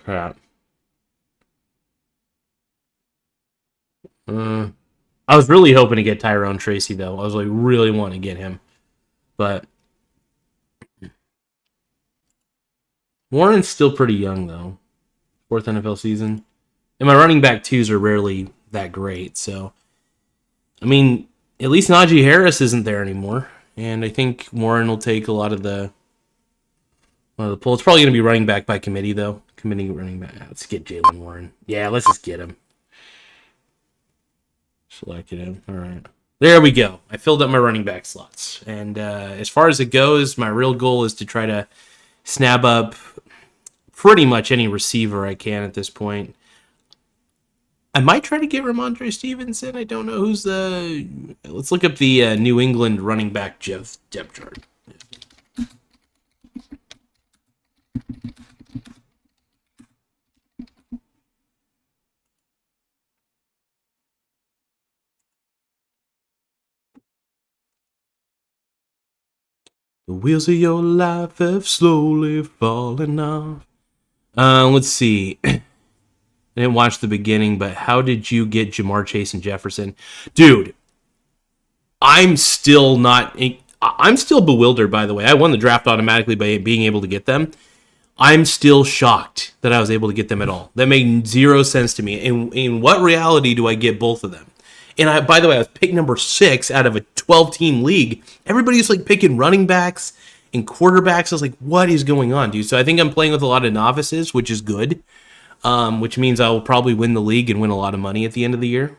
Crap. I was really hoping to get Tyrone Tracy, though. I was like, really want to get him. But Warren's still pretty young, though. 4th NFL season. And my running back twos are rarely that great. So, I mean, at least Najee Harris isn't there anymore. And I think Warren will take a lot of the pull. It's probably going to be running back by committee, though. Committee running back. Let's get Jalen Warren. Yeah, let's just get him. Selected him. All right. There we go. I filled up my running back slots. And as far as it goes, my real goal is to try to snap up pretty much any receiver I can at this point. I might try to get Ramondre Stevenson. I don't know who's the... Let's look up the New England running back depth chart. The wheels of your life have slowly fallen off. Let's see. I didn't watch the beginning, but how did you get Jamar Chase and Jefferson? Dude, I'm still not... I'm still bewildered, by the way. I won the draft automatically by being able to get them. I'm still shocked that I was able to get them at all. That made zero sense to me. In what reality do I get both of them? And by the way, I was picked number 6 out of a 12-team league. Everybody's like picking running backs and quarterbacks. I was like, what is going on, dude? So I think I'm playing with a lot of novices, which is good. Which means I will probably win the league and win a lot of money at the end of the year.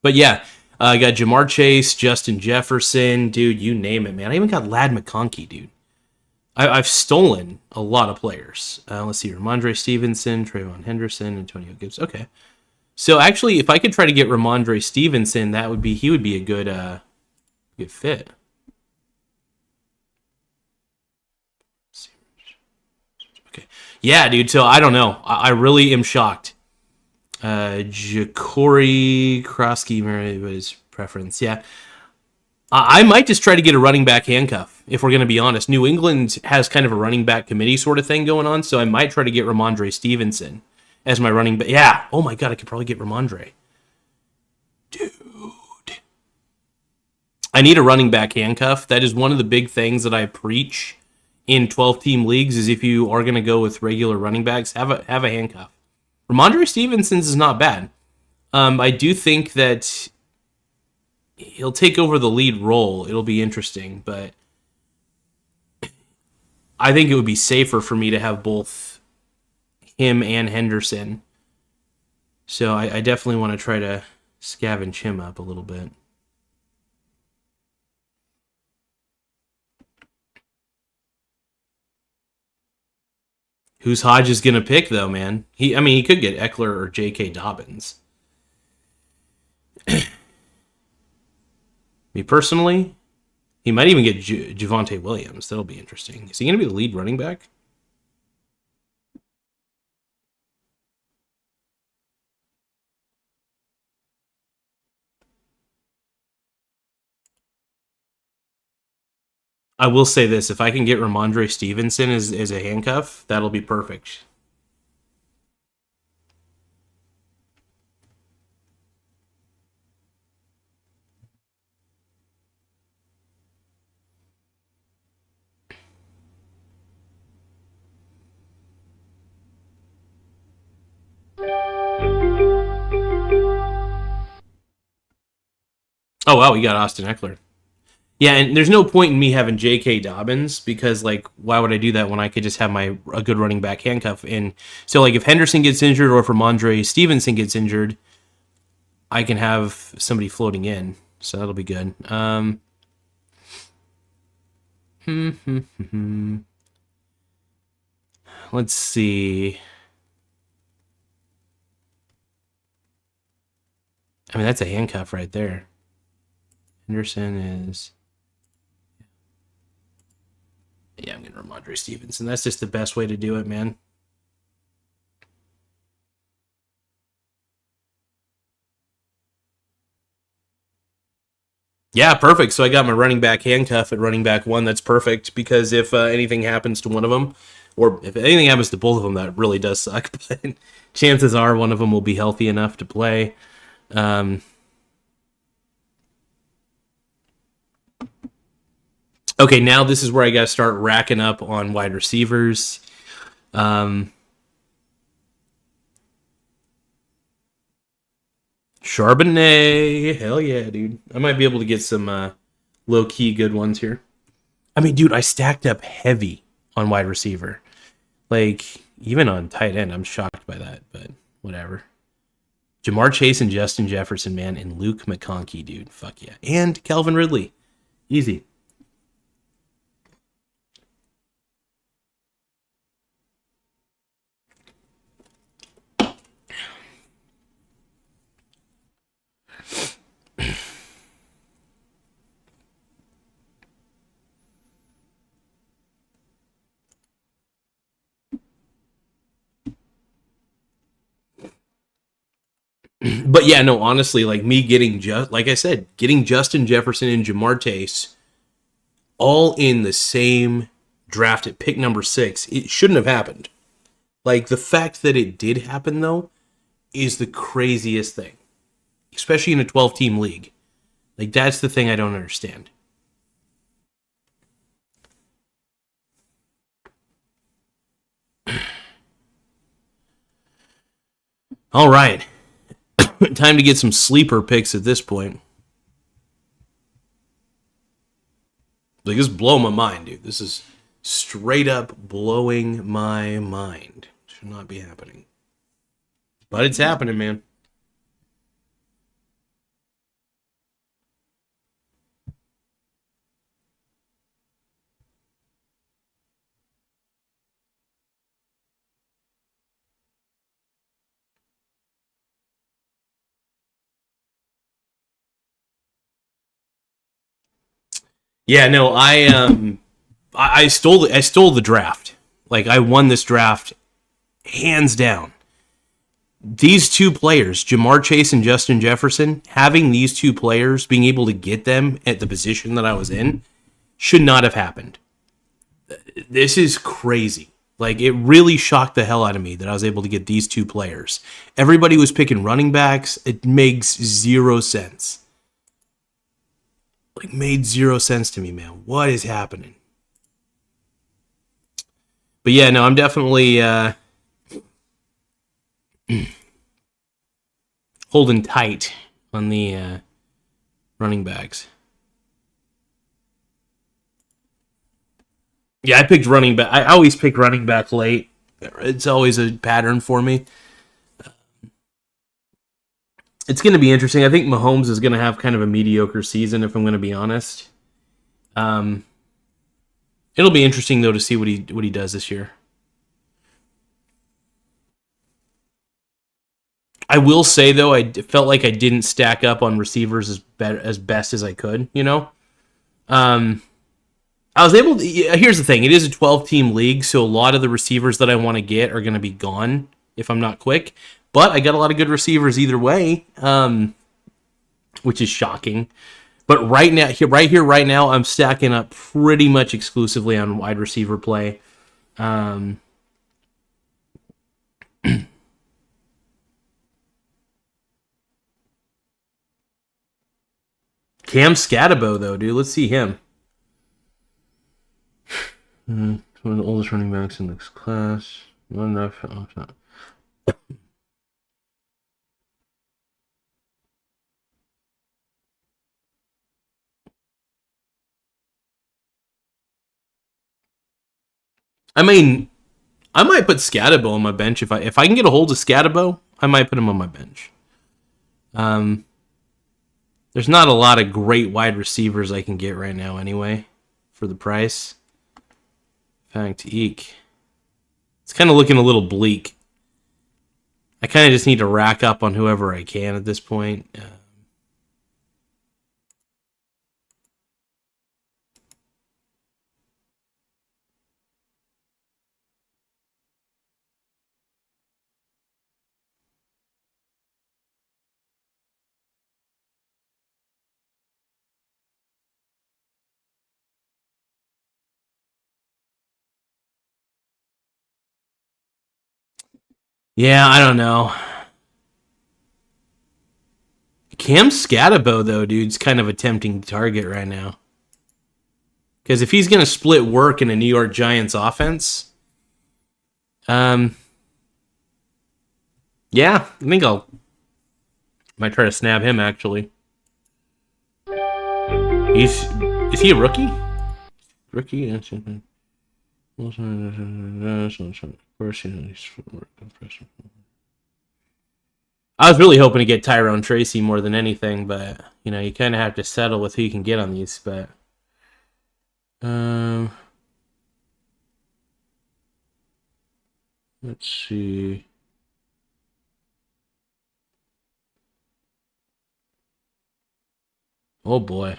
But yeah, I got Jamar Chase, Justin Jefferson, dude, you name it, man. I even got Lad McConkey, dude. I've stolen a lot of players. Let's see, Ramondre Stevenson, Trayvon Henderson, Antonio Gibbs. Okay. So actually, if I could try to get Ramondre Stevenson, he would be a good fit. Okay. Yeah, dude. So I don't know. I really am shocked. Ja'Cory Krosky, his preference. Yeah. I might just try to get a running back handcuff, if we're going to be honest. New England has kind of a running back committee sort of thing going on, so I might try to get Ramondre Stevenson as my running back. Yeah. Oh my God, I could probably get Ramondre. Dude. I need a running back handcuff. That is one of the big things that I preach in 12-team leagues is if you are going to go with regular running backs, have a handcuff. Ramondre Stevenson's is not bad. I do think that he'll take over the lead role. It'll be interesting, but I think it would be safer for me to have both him and Henderson. So I definitely want to try to scavenge him up a little bit. Who's Hodges going to pick, though, man? He could get Eckler or J.K. Dobbins. Me personally, he might even get Javonte Williams. That'll be interesting. Is he going to be the lead running back? I will say this. If I can get Ramondre Stevenson as a handcuff, that'll be perfect. Oh, wow, we got Austin Eckler. Yeah, and there's no point in me having J.K. Dobbins because, like, why would I do that when I could just have a good running back handcuff? And so, like, if Henderson gets injured or if Ramondre Stevenson gets injured, I can have somebody floating in. So that'll be good. Let's see. I mean, that's a handcuff right there. Henderson is... Yeah, I'm going to Ramondre Stevenson. That's just the best way to do it, man. Yeah, perfect. So I got my running back handcuff at running back 1. That's perfect because if anything happens to one of them, or if anything happens to both of them, that really does suck. But chances are one of them will be healthy enough to play. Okay, now this is where I got to start racking up on wide receivers. Charbonnet, hell yeah, dude. I might be able to get some low-key good ones here. I mean, dude, I stacked up heavy on wide receiver. Like, even on tight end, I'm shocked by that, but whatever. Jamar Chase and Justin Jefferson, man, and Luke McConkey, dude. Fuck yeah. And Calvin Ridley. Easy. But yeah, no, honestly, like me getting like I said, getting Justin Jefferson and Jamar Chase all in the same draft at pick number 6. It shouldn't have happened. Like, the fact that it did happen, though, is the craziest thing. Especially in a 12-team league. Like, that's the thing I don't understand. All right. Time to get some sleeper picks at this point. Like, this is blowing my mind, dude. This is straight up blowing my mind. Should not be happening. But it's happening, man. Yeah, no, I stole the draft. Like, I won this draft hands down. These two players, Jamar Chase and Justin Jefferson, having these two players, being able to get them at the position that I was in, should not have happened. This is crazy. Like, it really shocked the hell out of me that I was able to get these two players. Everybody was picking running backs. It makes zero sense. Like, made zero sense to me, man. What is happening? But yeah, no, I'm definitely holding tight on the running backs. Yeah, I picked running back. I always pick running back late. It's always a pattern for me. It's going to be interesting. I think Mahomes is going to have kind of a mediocre season, if I'm going to be honest. It'll be interesting though to see what he does this year. I will say though, I felt like I didn't stack up on receivers as best as I could. You know, I was able to. Here's the thing: it is a 12-team league, so a lot of the receivers that I want to get are going to be gone if I'm not quick. But I got a lot of good receivers either way, which is shocking. But right now, I'm stacking up pretty much exclusively on wide receiver play. Cam Scatabo, though, dude. Let's see him. One of the oldest running backs in this class. Not enough. Oh, it's not. I mean, I might put Scatabo on my bench if I can get a hold of Scatabo. I might put him on my bench. There's not a lot of great wide receivers I can get right now, anyway, for the price. In fact, eek. It's kind of looking a little bleak. I kind of just need to rack up on whoever I can at this point. Yeah, I don't know. Cam Scatabo, though, dude's kind of a tempting target right now. Because if he's going to split work in a New York Giants offense, yeah, I think might try to snab him, actually. Is he a rookie? Rookie? Of course, I was really hoping to get Tyrone Tracy more than anything, but you kind of have to settle with who you can get on these. But let's see. Oh boy.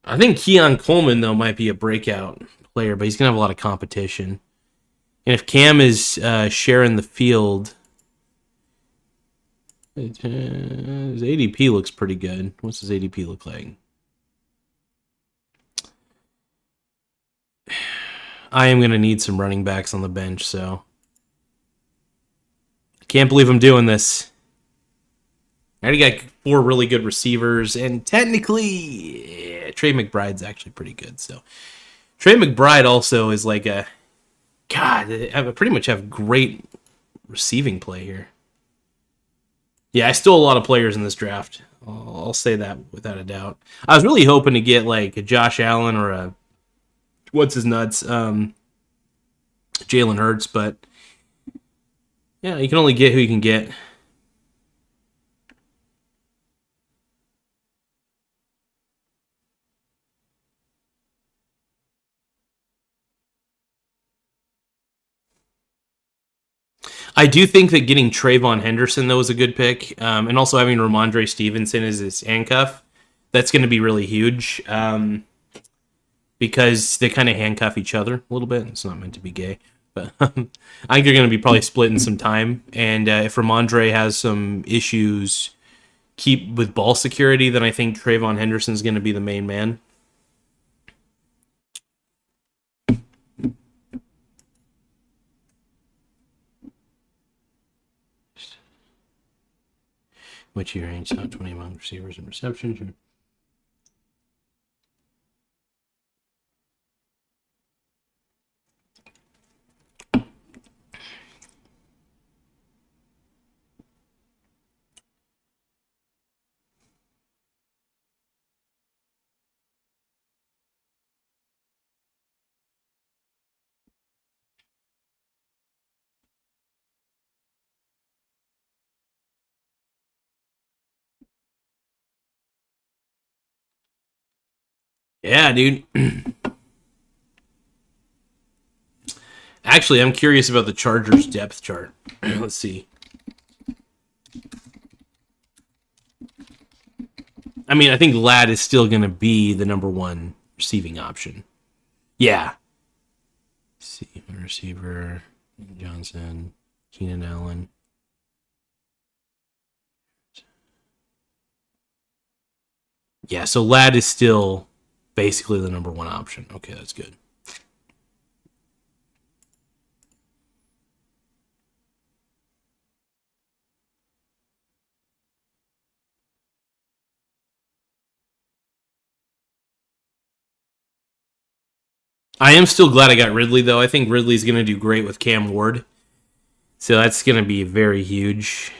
I think Keon Coleman, though, might be a breakout player, but he's going to have a lot of competition. And if Cam is sharing the field, his ADP looks pretty good. What's his ADP look like? I am going to need some running backs on the bench, so I can't believe I'm doing this. I already got 4 really good receivers, and technically, Trey McBride's actually pretty good. So Trey McBride also is like a God. I pretty much have great receiving play here. Yeah, I stole a lot of players in this draft. I'll say that without a doubt. I was really hoping to get like a Josh Allen or a what's his nuts, Jalen Hurts, but yeah, you can only get who you can get. I do think that getting Trayvon Henderson, though, was a good pick. And also having Ramondre Stevenson as his handcuff, that's going to be really huge because they kind of handcuff each other a little bit. It's not meant to be gay. But I think they're going to be probably splitting some time. And if Ramondre has some issues keep with ball security, then I think Trayvon Henderson is going to be the main man. Which he ranks top 20 among receivers and receptions. Yeah, dude. Actually, I'm curious about the Chargers depth chart. Let's see. I mean, I think Ladd is still going to be the number 1 receiving option. Yeah. Let's see, receiver, Johnson, Keenan Allen. Yeah, so Ladd is still basically the number 1 option. Okay, that's good. I am still glad I got Ridley, though. I think Ridley's going to do great with Cam Ward. So that's going to be very huge.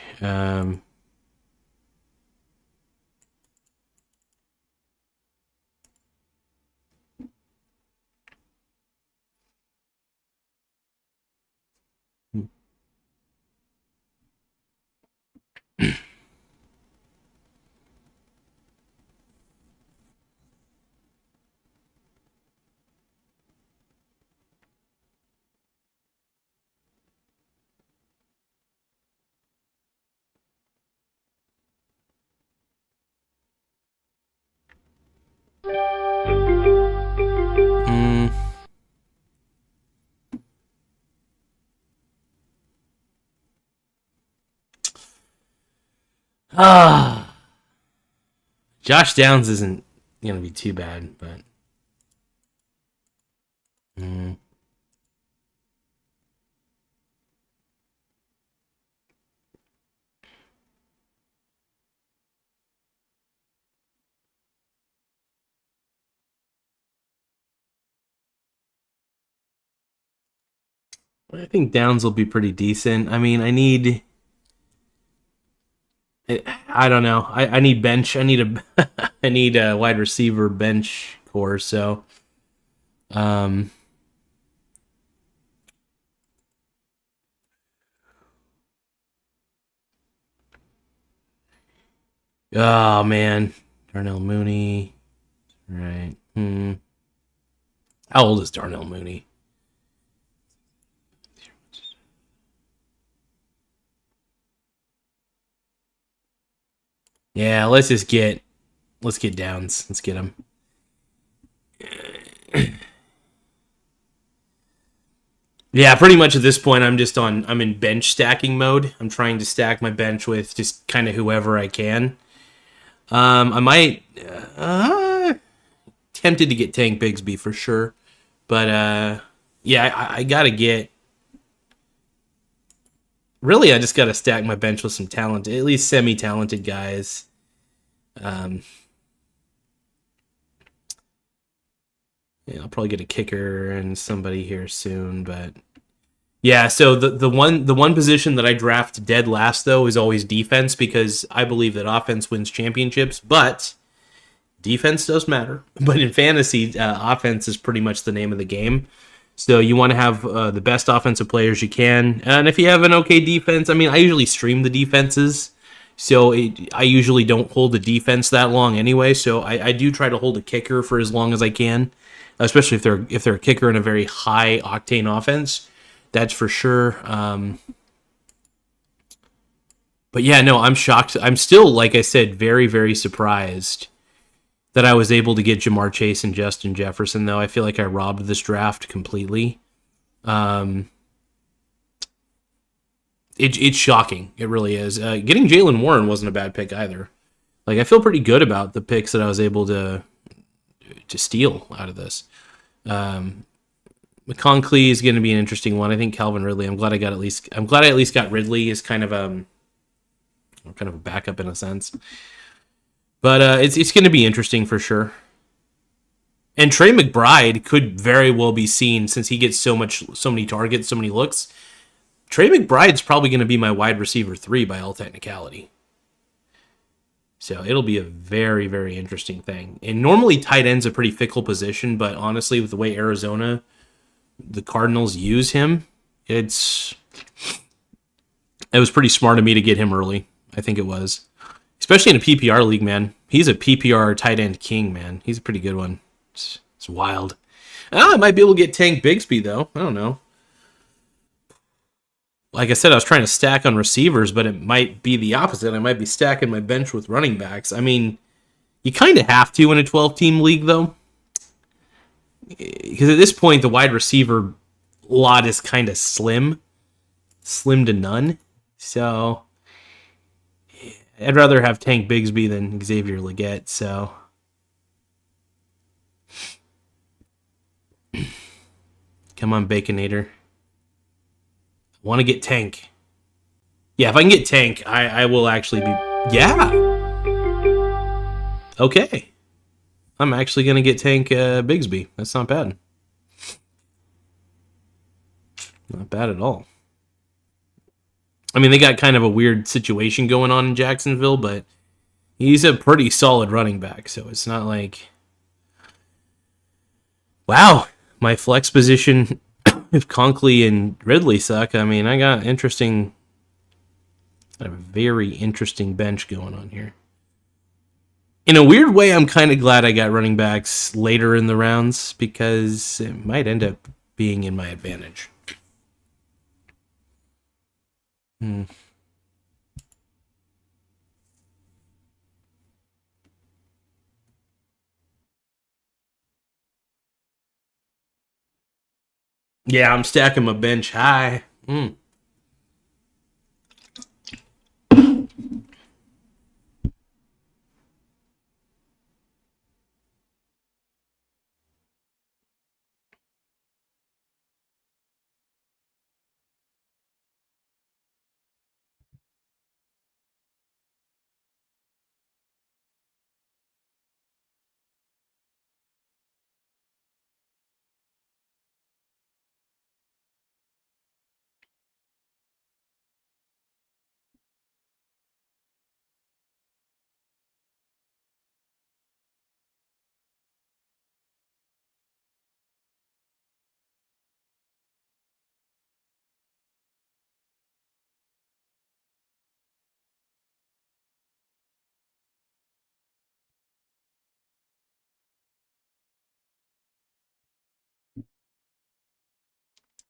Josh Downs isn't going to be too bad, but. I think Downs will be pretty decent. I mean, I don't know. I need bench. I need a I need a wide receiver bench core. So, oh man, Darnell Mooney. Right. How old is Darnell Mooney? Yeah, let's get Downs. Let's get him. Yeah, pretty much at this point, I'm in bench stacking mode. I'm trying to stack my bench with just kind of whoever I can. I might tempted to get Tank Bigsby for sure, but Yeah, I gotta get. Really, I just gotta stack my bench with some talented, at least semi-talented guys. Um, yeah, I'll probably get a kicker and somebody here soon, but yeah. So the one position that I draft dead last though is always defense because I believe that offense wins championships, but defense does matter. But in fantasy, offense is pretty much the name of the game. So you want to have the best offensive players you can, and if you have an okay defense, I mean, I usually stream the defenses, so I usually don't hold the defense that long anyway. So I do try to hold a kicker for as long as I can, especially if they're a kicker in a very high octane offense. That's for sure. But yeah, no, I'm shocked. I'm still, like I said, very very surprised that I was able to get Jamar Chase and Justin Jefferson, though. I feel like I robbed this draft completely. Um, it's shocking. It really is. Getting Jalen Warren wasn't a bad pick either. Like, I feel pretty good about the picks that I was able to steal out of this. McConkey is going to be an interesting one. I think Calvin Ridley. I'm glad I at least got Ridley as kind of a backup in a sense. But it's going to be interesting for sure. And Trey McBride could very well be seen since he gets so many targets, so many looks. Trey McBride's probably going to be my wide receiver 3 by all technicality. So it'll be a very, very interesting thing. And normally tight end's a pretty fickle position, but honestly, with the way the Cardinals use him, it was pretty smart of me to get him early. I think it was. Especially in a PPR league, man. He's a PPR tight end king, man. He's a pretty good one. It's wild. I might be able to get Tank Bigsby, though. I don't know. Like I said, I was trying to stack on receivers, but it might be the opposite. I might be stacking my bench with running backs. I mean, you kind of have to in a 12-team league, though. Because at this point, the wide receiver lot is kind of slim to none. So I'd rather have Tank Bigsby than Xavier Legette, so. Come on, Baconator. I want to get Tank. Yeah, if I can get Tank, I will actually be... Yeah! Okay. I'm actually going to get Tank Bigsby. That's not bad. Not bad at all. I mean, they got kind of a weird situation going on in Jacksonville, but he's a pretty solid running back, so it's not like... Wow, my flex position, if Conkley and Ridley suck, I mean, I got a very interesting bench going on here. In a weird way, I'm kind of glad I got running backs later in the rounds, because it might end up being in my advantage. Yeah, I'm stacking my bench high.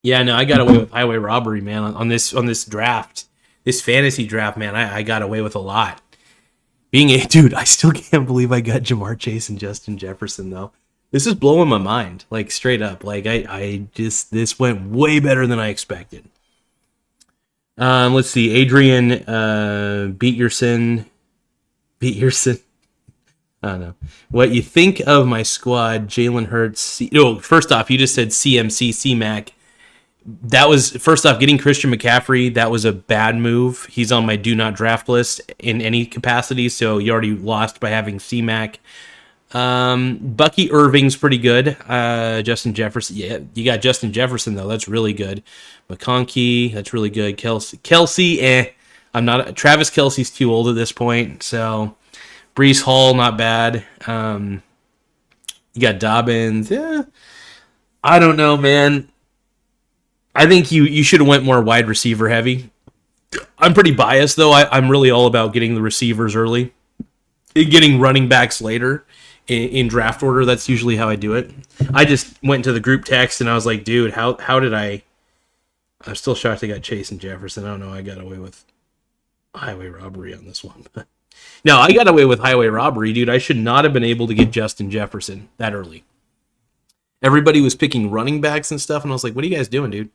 Yeah, no, I got away with highway robbery, man, on this draft. This fantasy draft, man, I got away with a lot. Dude, I still can't believe I got Jamar Chase and Justin Jefferson, though. This is blowing my mind, like, straight up. Like, this went way better than I expected. Let's see, Adrian Beatyerson. I don't know. What you think of my squad, Jalen Hurts. Oh, first off, you just said CMC, CMAC. That was, first off, getting Christian McCaffrey. That was a bad move. He's on my do not draft list in any capacity, so you already lost by having CMAC. Bucky Irving's pretty good. Justin Jefferson. Yeah, you got Justin Jefferson, though. That's really good. McConkey, that's really good. Kelsey, I'm not. Travis Kelsey's too old at this point, so Brees Hall, not bad. You got Dobbins. Yeah, I don't know, man. I think you should have went more wide receiver heavy. I'm pretty biased though. I'm really all about getting the receivers early, getting running backs later in draft order. That's usually how I do it. I just went to the group text and I was like, dude, how did I? I'm still shocked I got Chase and Jefferson. I don't know. I got away with highway robbery on this one. No, I got away with highway robbery, dude. I should not have been able to get Justin Jefferson that early. Everybody was picking running backs and stuff, and I was like, what are you guys doing, dude?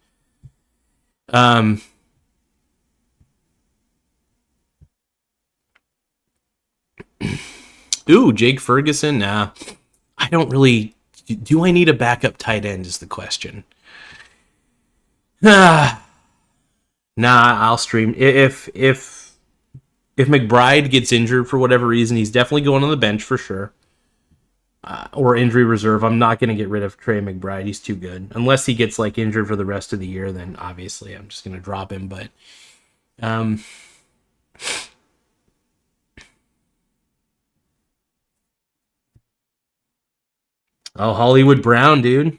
Ooh, Jake Ferguson. Nah, I don't really. Do I need a backup tight end? Is the question. Nah, I'll stream if McBride gets injured for whatever reason. He's definitely going on the bench for sure, or injury reserve. I'm not going to get rid of Trey McBride. He's too good. Unless he gets like injured for the rest of the year, then obviously I'm just going to drop him. But oh, Hollywood Brown, dude.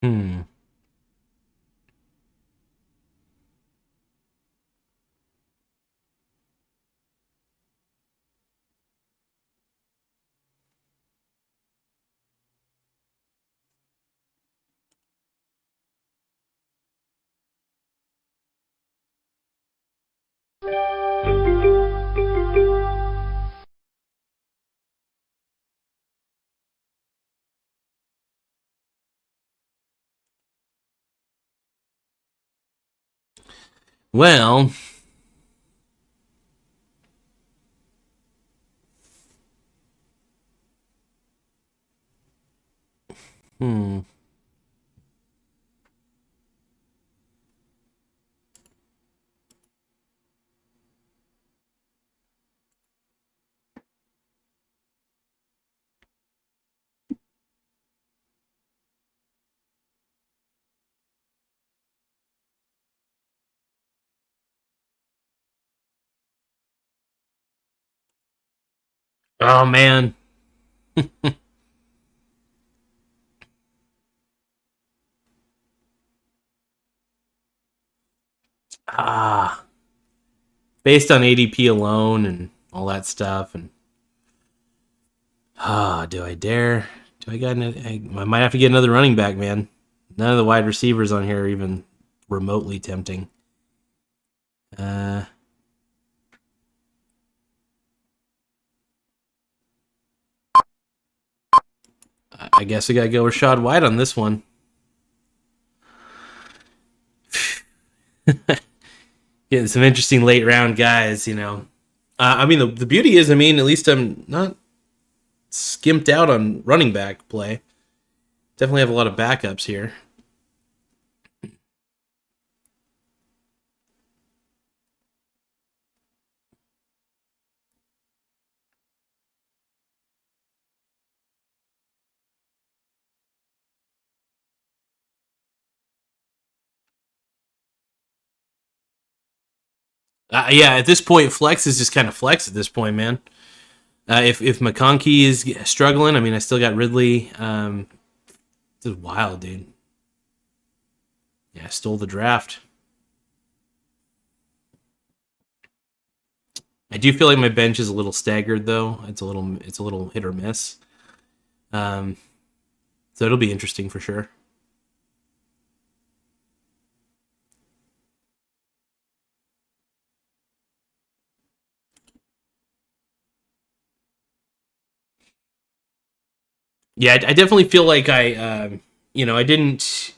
Hmm. Well, hmm. Oh man. Ah, based on ADP alone and all that stuff, and do I dare? Do I got? I might have to get another running back, man. None of the wide receivers on here are even remotely tempting. Uh, I guess I gotta go Rashad White on this one. Getting some interesting late round guys, you know. I mean, the beauty is, I mean, at least I'm not skimped out on running back play. Definitely have a lot of backups here. Yeah, at this point, flex is just kind of flex at this point, man. If McConkey is struggling, I mean, I still got Ridley. This is wild, dude. Yeah, I stole the draft. I do feel like my bench is a little staggered, though. It's a little hit or miss. Um, so it'll be interesting for sure. Yeah, I definitely feel like I didn't.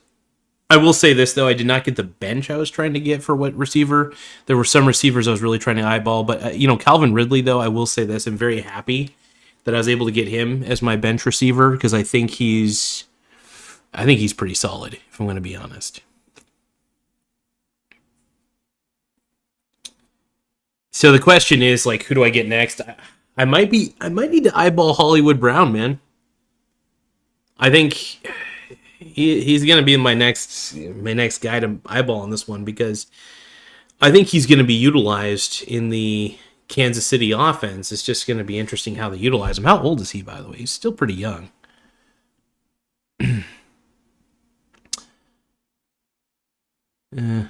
I will say this though, I did not get the bench I was trying to get for what receiver. There were some receivers I was really trying to eyeball, but Calvin Ridley though, I will say this, I'm very happy that I was able to get him as my bench receiver because I think he's pretty solid if I'm going to be honest. So the question is like, who do I get next? I might need to eyeball Hollywood Brown, man. I think he's going to be my next guy to eyeball on this one because I think he's going to be utilized in the Kansas City offense. It's just going to be interesting how they utilize him. How old is he, by the way? He's still pretty young. Uh,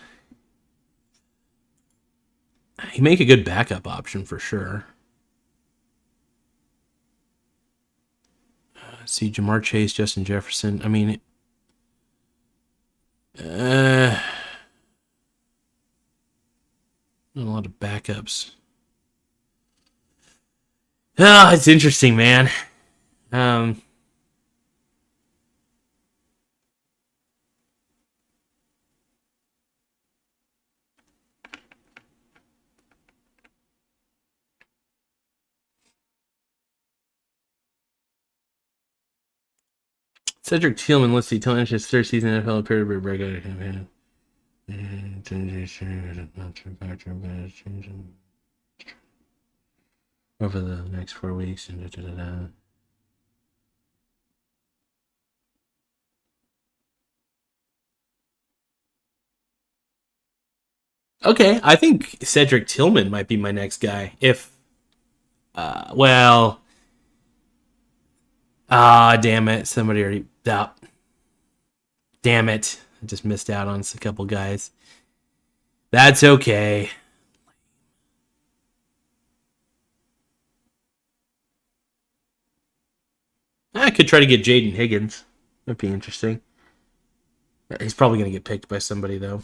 he make a good backup option for sure. See Jamar Chase, Justin Jefferson. I mean, not a lot of backups. Ah, it's interesting, man. Um, Cedric Tillman, let's see, Tillman his third season NFL period breakout. Over the next 4 weeks. Okay, I think Cedric Tillman might be my next guy. If, well, damn it. Somebody already, damn it. I just missed out on a couple guys. That's okay. I could try to get Jaden Higgins. That'd be interesting. He's probably going to get picked by somebody, though.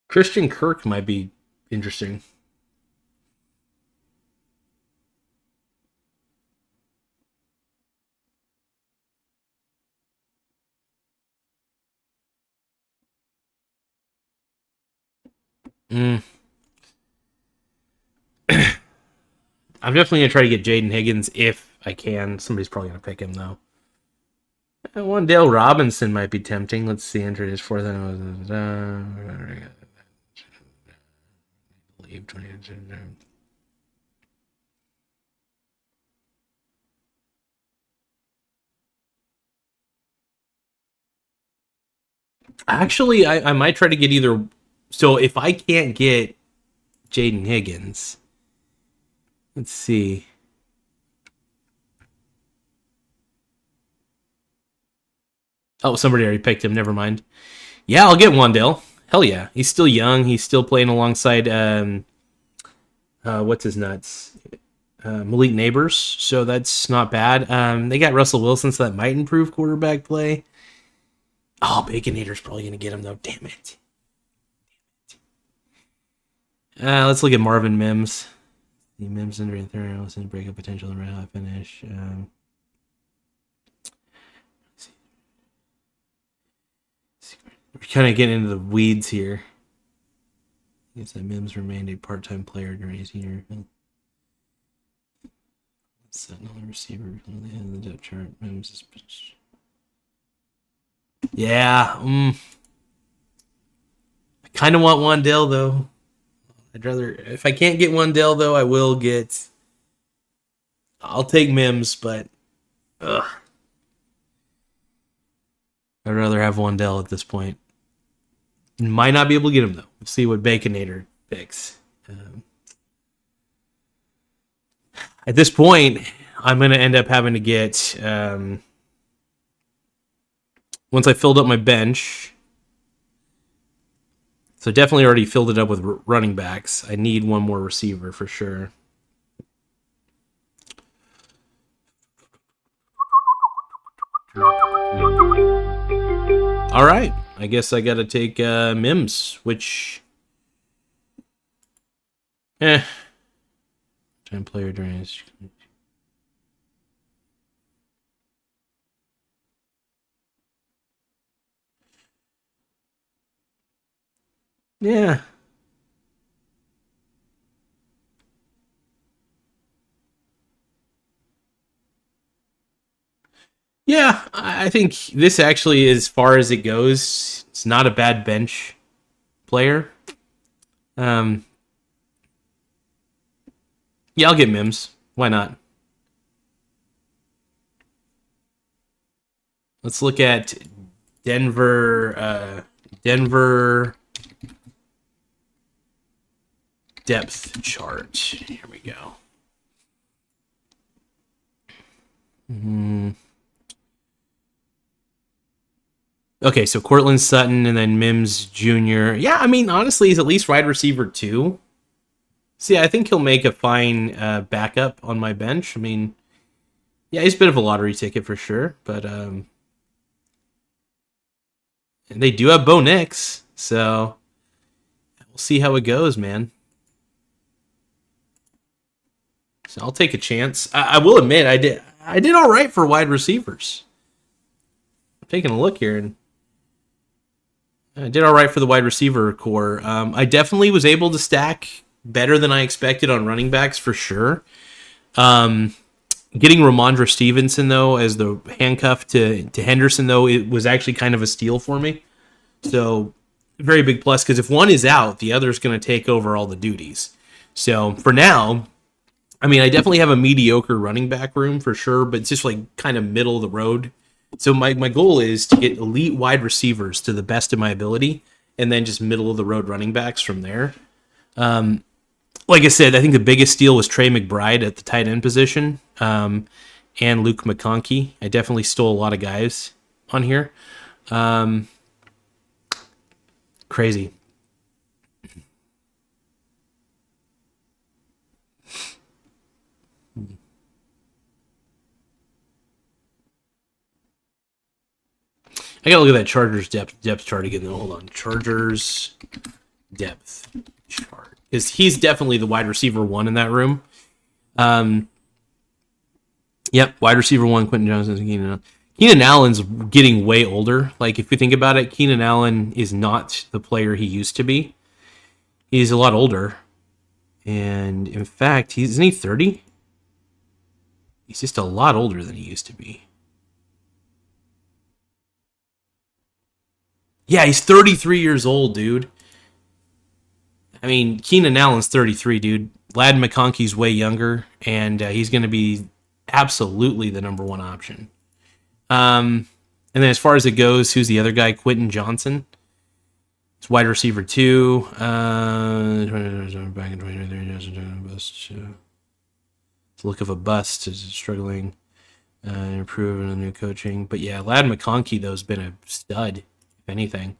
Christian Kirk might be interesting. Mm. I'm definitely going to try to get Jaden Higgins if I can. Somebody's probably going to pick him, though. One Dale Robinson might be tempting. Let's see. Entered his fourth. Leave 20. Actually, I might try to get either. So if I can't get Jaden Higgins, let's see. Oh, somebody already picked him. Never mind. Yeah, I'll get Wandale. Hell yeah. He's still young. He's still playing alongside, what's his nuts? Malik Neighbors. So that's not bad. They got Russell Wilson, so that might improve quarterback play. Oh, Baconator's probably going to get him, though. Damn it. Let's look at Marvin Mims. The Mims under and third. Listen, break up potential and red hot finish. We're kind of getting into the weeds here. I guess that Mims remained a part-time player during his year. Set another receiver on the end of the depth chart. Mims is... Yeah. I kind of want Wandale, though. I'd rather... If I can't get Wandale, though, I will get... I'll take Mims, but... Ugh. I'd rather have Wandale at this point. Might not be able to get him, though. We'll see what Baconator picks. At this point, I'm going to end up having to get, once I filled up my bench, so definitely already filled it up with running backs. I need one more receiver for sure. All right. I guess I got to take Mims, which... Time player during his... Yeah. Yeah, I think this actually, as far as it goes, it's not a bad bench player. Yeah, I'll get Mims. Why not? Let's look at Denver depth chart. Here we go. Okay, so Cortland Sutton and then Mims Jr. Yeah, I mean, honestly, he's at least wide receiver 2. See, I think he'll make a fine backup on my bench. I mean, yeah, he's a bit of a lottery ticket for sure, but and they do have Bo Nix, so we'll see how it goes, man. So I'll take a chance. I will admit, I did all right for wide receivers. I'm taking a look here, and I did all right for the wide receiver core. I definitely was able to stack better than I expected on running backs for sure. Getting Ramondre Stevenson, though, as the handcuff to Henderson, though, it was actually kind of a steal for me. So, very big plus, because if one is out, the other is going to take over all the duties. So, for now, I mean, I definitely have a mediocre running back room for sure, but it's just like kind of middle of the road. So, my goal is to get elite wide receivers to the best of my ability, and then just middle of the road running backs from there. Like I said, I think the biggest steal was Trey McBride at the tight end position, and Luke McConkey. I definitely stole a lot of guys on here. Crazy. I gotta look at that Chargers depth chart again, though. Hold on. Chargers depth chart. Because he's definitely the wide receiver 1 in that room. Yep, wide receiver 1, Quentin Johnson. Keenan Allen's getting way older. Like, if you think about it, Keenan Allen is not the player he used to be. He's a lot older. And, in fact, isn't he 30? He's just a lot older than he used to be. Yeah, he's 33 years old, dude. I mean, Keenan Allen's 33, dude. Lad McConkey's way younger, and he's going to be absolutely the number 1 option. And then as far as it goes, who's the other guy? Quentin Johnson. It's wide receiver 2. Back in 2023, look of a bust, is struggling, improving on new coaching. But yeah, Lad McConkey, though, has been a stud, if anything.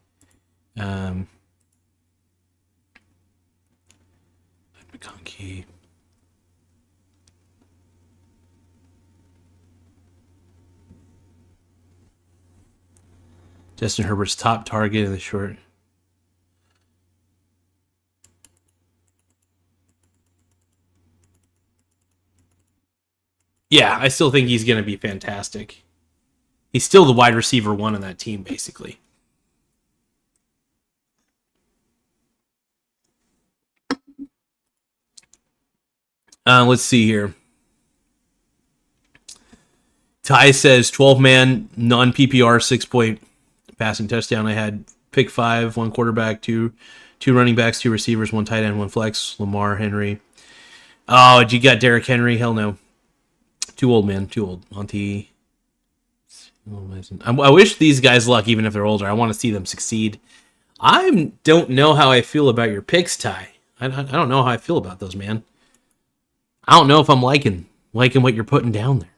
McConkey. Justin Herbert's top target in the short. Yeah, I still think he's going to be fantastic. He's still the wide receiver 1 on that team, basically. Let's see here. Ty says 12-man non-PPR 6-point passing touchdown. I had pick 5, 1 quarterback, two running backs, 2 receivers, 1 tight end, 1 flex. Lamar, Henry. Oh, you got Derrick Henry? Hell no. Too old, man. Too old. Monty. I wish these guys luck, even if they're older. I want to see them succeed. I don't know how I feel about your picks, Ty. I don't know how I feel about those, man. I don't know if I'm liking liking what you're putting down there.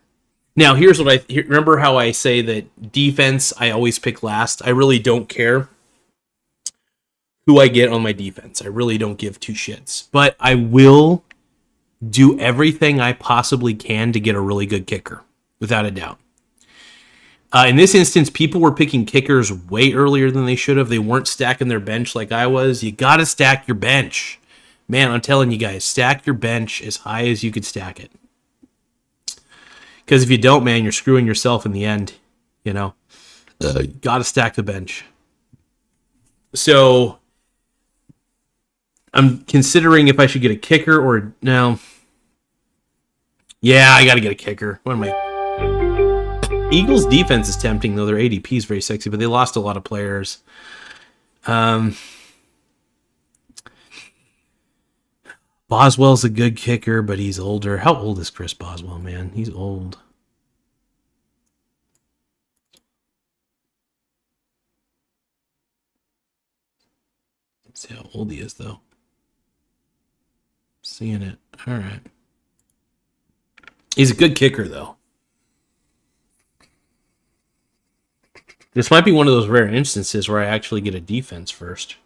Now, here's what remember how I say that defense I always pick last. I really don't care who I get on my defense. I really don't give two shits. But I will do everything I possibly can to get a really good kicker, without a doubt. In this instance, people were picking kickers way earlier than they should have. They weren't stacking their bench like I was. You got to stack your bench. Man, I'm telling you guys, stack your bench as high as you could stack it. Because if you don't, man, you're screwing yourself in the end. You know, you got to stack the bench. So I'm considering if I should get a kicker or no. Yeah, I got to get a kicker. What am I? Eagles defense is tempting, though. Their ADP is very sexy, but they lost a lot of players. Boswell's a good kicker, but he's older. How old is Chris Boswell, man? He's old. Let's see how old he is, though. Seeing it. All right. He's a good kicker, though. This might be one of those rare instances where I actually get a defense first.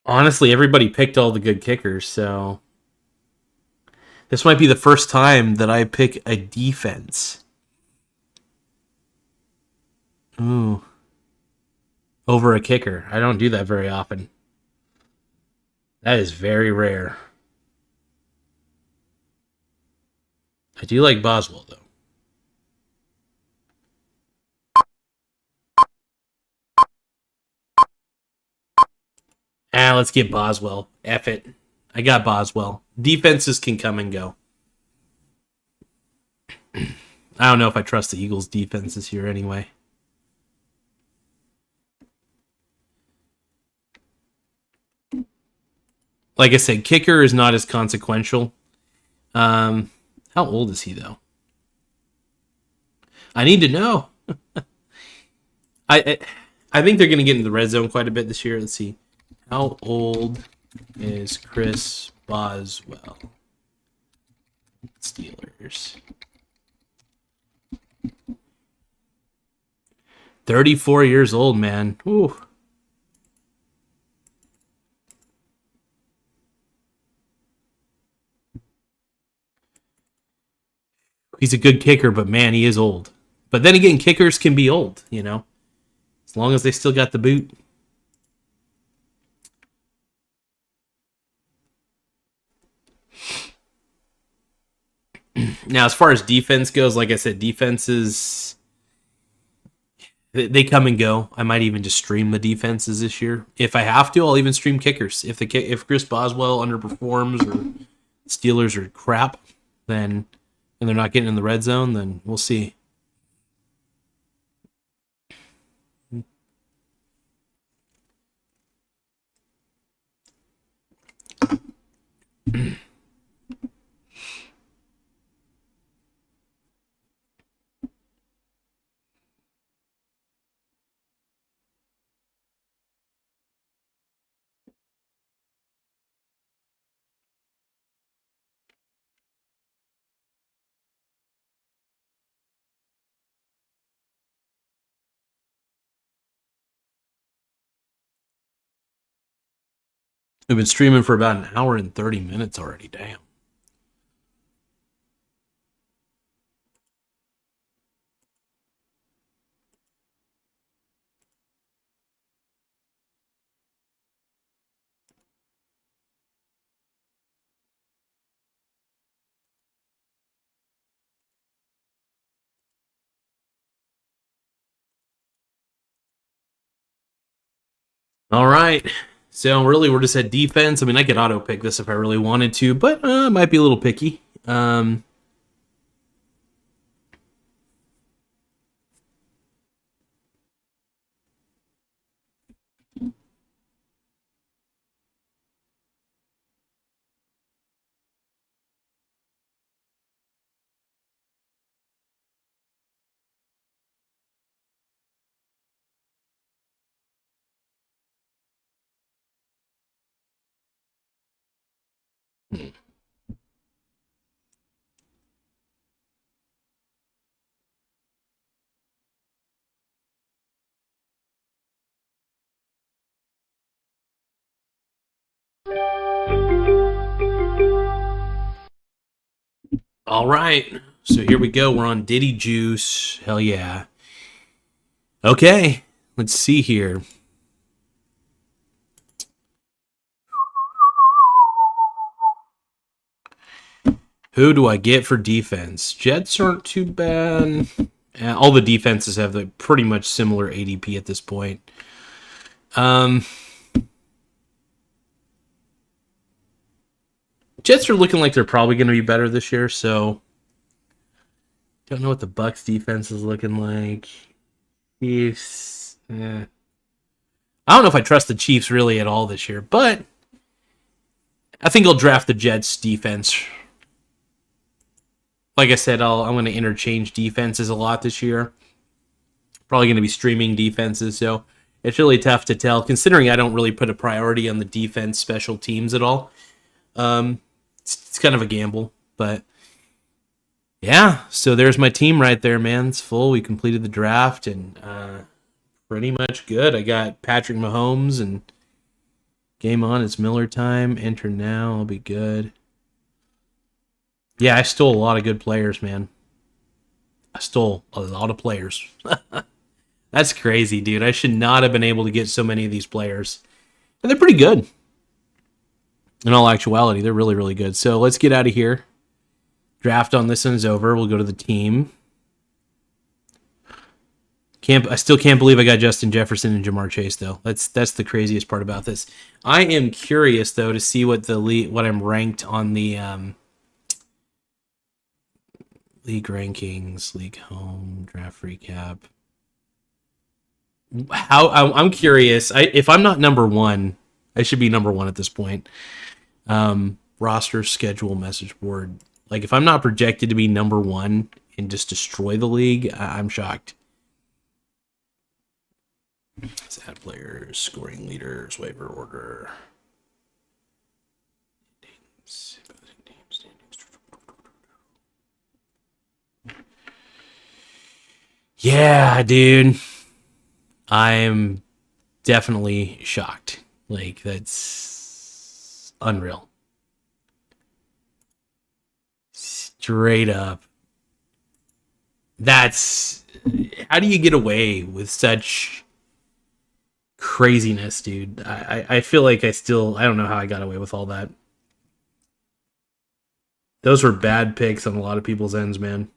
Honestly, everybody picked all the good kickers, so this might be the first time that I pick a defense. Ooh. Over a kicker. I don't do that very often. That is very rare. I do like Boswell, though. Let's get Boswell. F it. I got Boswell. Defenses can come and go. I don't know if I trust the Eagles' defenses here anyway. Like I said, kicker is not as consequential. How old is he, though? I need to know. I think they're going to get into the red zone quite a bit this year. Let's see. How old is Chris Boswell? Steelers. 34 years old, man. Ooh. He's a good kicker, but man, he is old. But then again, kickers can be old, you know, as long as they still got the boot. Now, as far as defense goes, like I said, defenses, they come and go. I might even just stream the defenses this year. If I have to, I'll even stream kickers. If Chris Boswell underperforms or Steelers are crap, then and they're not getting in the red zone, then we'll see. We've been streaming for about an hour and 30 minutes already. Damn. All right. So really, we're just at defense. I mean, I could auto pick this if I really wanted to, but it might be a little picky. All right. So here we go. We're on Diddy Juice. Hell yeah. Okay. Let's see here. Who do I get for defense? Jets aren't too bad. All the defenses have the pretty much similar ADP at this point. Jets are looking like they're probably going to be better this year, so don't know what the Bucks defense is looking like. Chiefs. I don't know if I trust the Chiefs really at all this year, but I think I'll draft the Jets defense. Like I said, I'm going to interchange defenses a lot this year. Probably going to be streaming defenses, so it's really tough to tell, considering I don't really put a priority on the defense special teams at all. It's kind of a gamble, but yeah, so there's my team right there, man. It's full. We completed the draft, and pretty much good. I got Patrick Mahomes, and game on. It's Miller time. Enter now. I'll be good. Yeah, I stole a lot of good players, man. I stole a lot of players. That's crazy, dude. I should not have been able to get so many of these players. And they're pretty good. In all actuality, they're really, really good. So let's get out of here. Draft on this one is over. We'll go to the team. I still can't believe I got Justin Jefferson and Jamar Chase, though. That's the craziest part about this. I am curious, though, to see what I'm ranked on the league rankings, league home, draft recap. I'm curious. If I'm not number one, I should be number one at this point. Roster, schedule, message board. Like, if I'm not projected to be number one and just destroy the league, I'm shocked. Let's add players, scoring leaders, waiver order. Yeah, dude. I'm definitely shocked. Like, that's unreal. Straight up. That's... How do you get away with such craziness, dude? I feel like I don't know how I got away with all that. Those were bad picks on a lot of people's ends, man.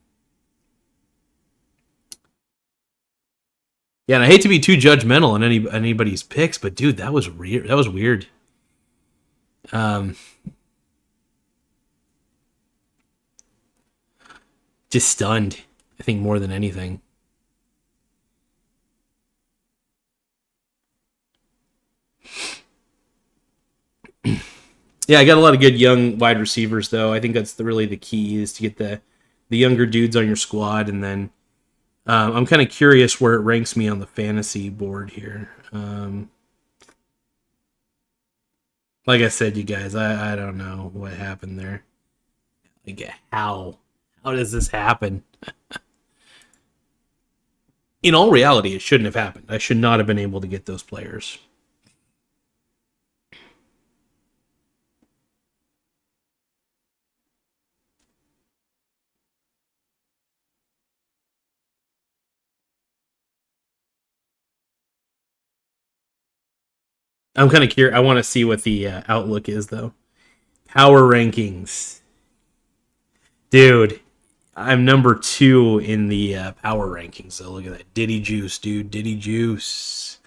Yeah, and I hate to be too judgmental on anybody's picks, but dude, that was weird. That was weird. Just stunned. I think more than anything. Yeah, I got a lot of good young wide receivers, though. I think that's really the key is to get the younger dudes on your squad, and then I'm kind of curious where it ranks me on the fantasy board here. Like I said, you guys, I don't know what happened there. Like, how does this happen? In all reality, it shouldn't have happened. I should not have been able to get those players. I'm kind of curious. I want to see what the outlook is, though. Power rankings, dude. I'm number 2 in the power rankings. So look at that, Diddy Juice, dude. Diddy Juice.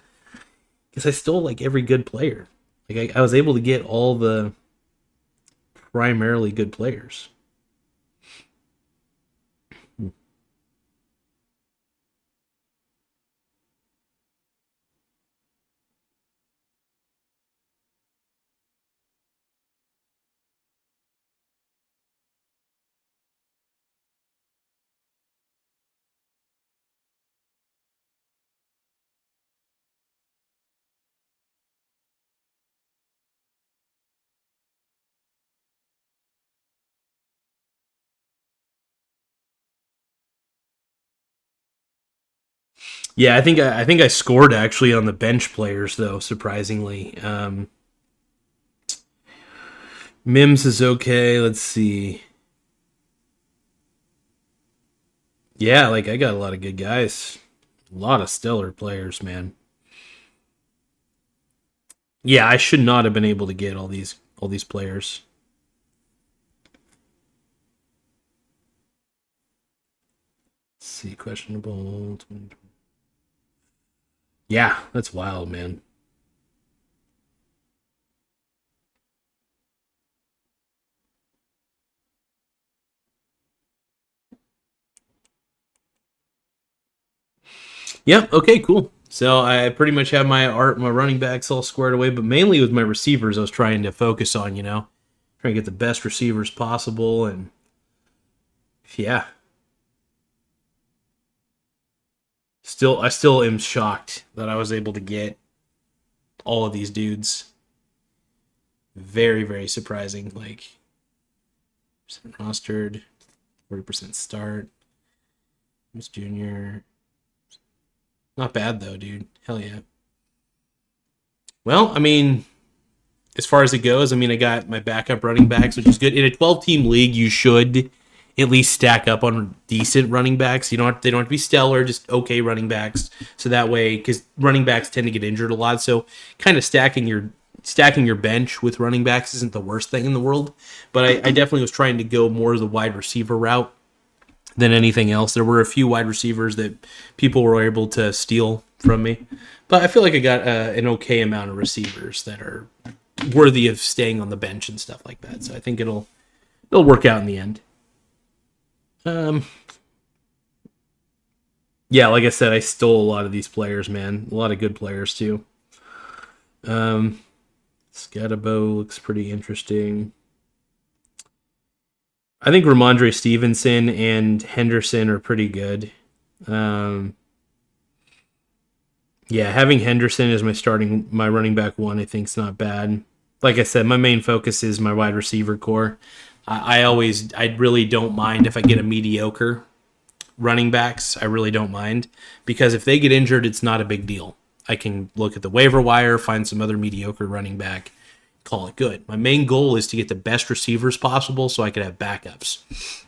Because I stole like every good player. Like I was able to get all the primarily good players. Yeah, I think I scored actually on the bench players though, surprisingly. Mims is okay. Let's see. Yeah, like I got a lot of good guys. A lot of stellar players, man. Yeah, I should not have been able to get all these players. Let's see, questionable. Yeah, that's wild, man. Yep. Okay. Cool. So I pretty much have my running backs all squared away, but mainly with my receivers, I was trying to focus on, trying to get the best receivers possible, and yeah, I still am shocked that I was able to get all of these dudes. Very, very surprising. Like rostered, 40% start. Miss Junior. Not bad though, dude. Hell yeah. Well, I mean, as far as it goes, I mean, I got my backup running backs, which is good. In a 12-team league, you should at least stack up on decent running backs. They don't have to be stellar, just okay running backs. So that way, because running backs tend to get injured a lot, so kind of stacking your bench with running backs isn't the worst thing in the world. But I definitely was trying to go more the wide receiver route than anything else. There were a few wide receivers that people were able to steal from me, but I feel like I got an okay amount of receivers that are worthy of staying on the bench and stuff like that. So I think it'll work out in the end. Um, yeah, like I said, I stole a lot of these players, man. A lot of good players too. Um, Scatabo looks pretty interesting. I think Ramondre Stevenson and Henderson are pretty good. Um, yeah, having Henderson as my running back one, I think is not bad. Like I said, my main focus is my wide receiver core. I really don't mind if I get a mediocre running backs. I really don't mind because if they get injured, it's not a big deal. I can look at the waiver wire, find some other mediocre running back, call it good. My main goal is to get the best receivers possible so I could have backups.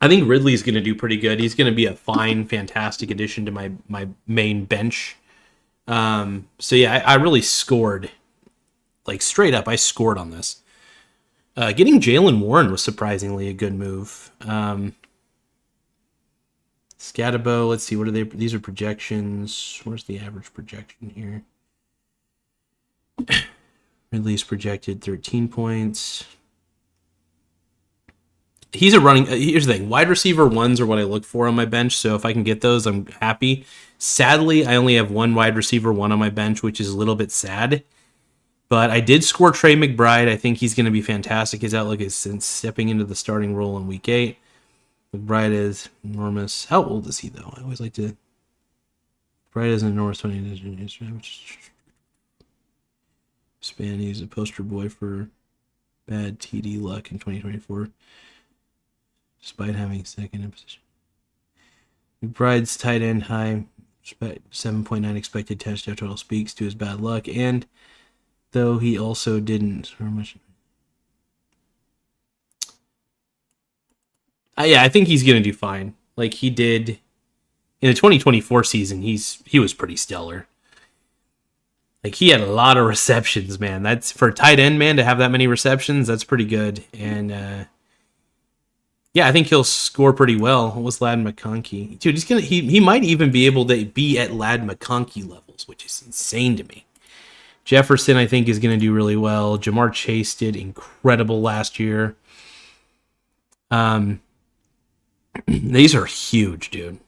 I think Ridley's going to do pretty good. He's going to be a fine, fantastic addition to my main bench. So yeah, I really scored, like straight up. I scored on this. Getting Jalen Warren was surprisingly a good move. Scatabo, let's see, what are they? These are projections. Where's the average projection here? Ridley's projected 13 points. He's a running. Here's the thing: wide receiver ones are what I look for on my bench. So if I can get those, I'm happy. Sadly, I only have one wide receiver one on my bench, which is a little bit sad. But I did score Trey McBride. I think he's going to be fantastic. His outlook is since stepping into the starting role in Week 8. McBride is enormous. How old is he, though? I always like to... McBride is an enormous 20 span. He's a poster boy for bad TD luck in 2024, despite having second in position. McBride's tight end high 7.9 expected touchdown total speaks to his bad luck, and though he also didn't much. Yeah, I think he's gonna do fine. Like he did in the 2024 season, he was pretty stellar. Like he had a lot of receptions, man. That's for a tight end, man, to have that many receptions. That's pretty good. And yeah, I think he'll score pretty well. What was Lad McConkey? Dude, he might even be able to be at Lad McConkey levels, which is insane to me. Jefferson, I think, is going to do really well. Jamar Chase did incredible last year. These are huge, dude.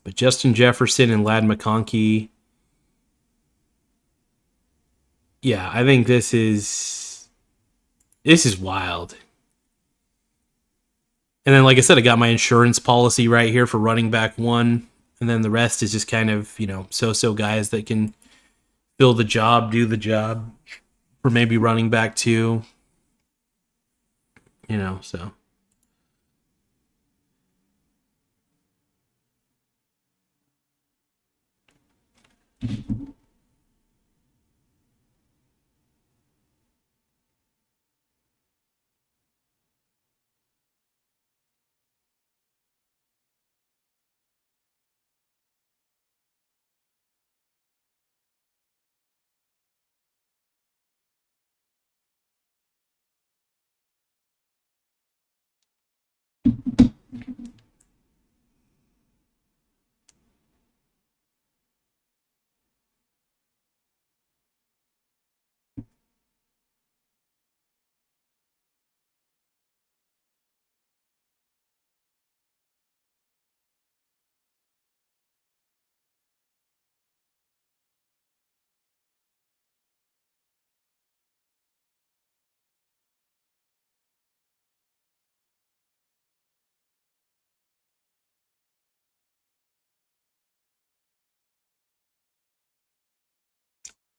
But Justin Jefferson and Lad McConkey, yeah, I think this is wild. And then, like I said, I got my insurance policy right here for running back one, and then the rest is just kind of so guys that can fill the job, do the job for maybe running back two. So.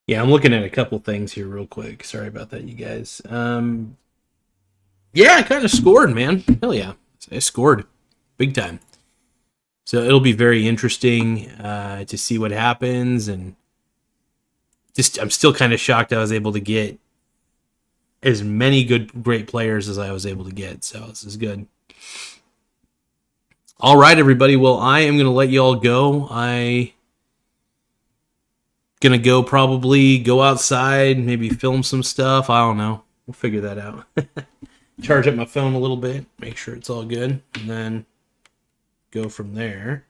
Yeah, I'm looking at a couple things here real quick. Sorry about that, you guys. Yeah, I kind of scored, man. Hell yeah, I scored big time. So it'll be very interesting to see what happens, and just I'm still kind of shocked I was able to get as many great players as I was able to get. So this is good. All right, everybody. Well, I am going to let you all go. I gonna go probably go outside, maybe film some stuff. I don't know. We'll figure that out. Charge up my phone a little bit, make sure it's all good, and then go from there.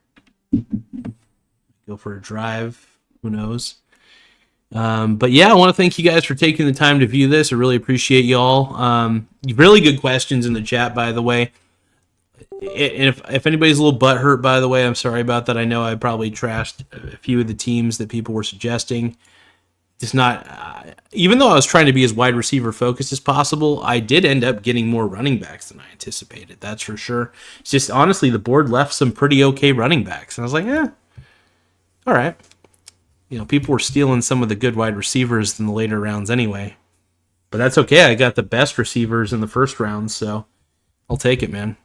Go for a drive. Who knows? But yeah, I want to thank you guys for taking the time to view this. I really appreciate y'all. Really good questions in the chat, by the way. And if anybody's a little butthurt, by the way, I'm sorry about that. I know I probably trashed a few of the teams that people were suggesting. Just not, even though I was trying to be as wide receiver focused as possible, I did end up getting more running backs than I anticipated. That's for sure. It's just honestly, the board left some pretty okay running backs, and I was like, all right. You know, people were stealing some of the good wide receivers in the later rounds anyway. But that's okay. I got the best receivers in the first round, so I'll take it, man.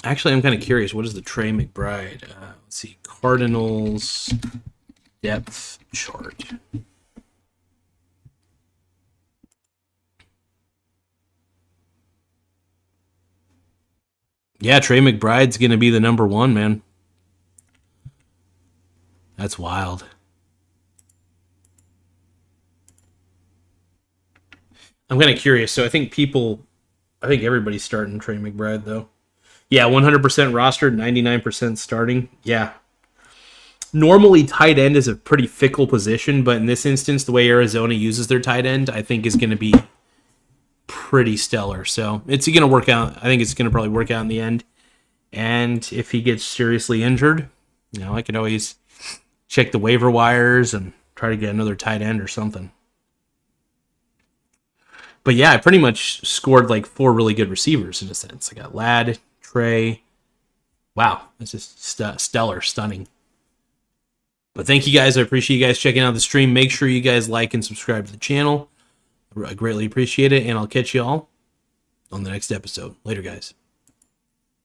Actually, I'm kind of curious. What is the Trey McBride? Let's see. Cardinals depth chart. Yeah, Trey McBride's going to be the number one, man. That's wild. I'm kind of curious. So I think everybody's starting Trey McBride, though. Yeah, 100% rostered, 99% starting. Yeah. Normally, tight end is a pretty fickle position, but in this instance, the way Arizona uses their tight end, I think is going to be pretty stellar. So it's going to work out. I think it's going to probably work out in the end. And if he gets seriously injured, you know, I could always check the waiver wires and try to get another tight end or something. But yeah, I pretty much scored like 4 really good receivers in a sense. I got Ladd, Trey. Wow, that's just stellar, stunning. But thank you guys. I appreciate you guys checking out the stream. Make sure you guys like and subscribe to the channel. I greatly appreciate it, and I'll catch you all on the next episode. Later, guys.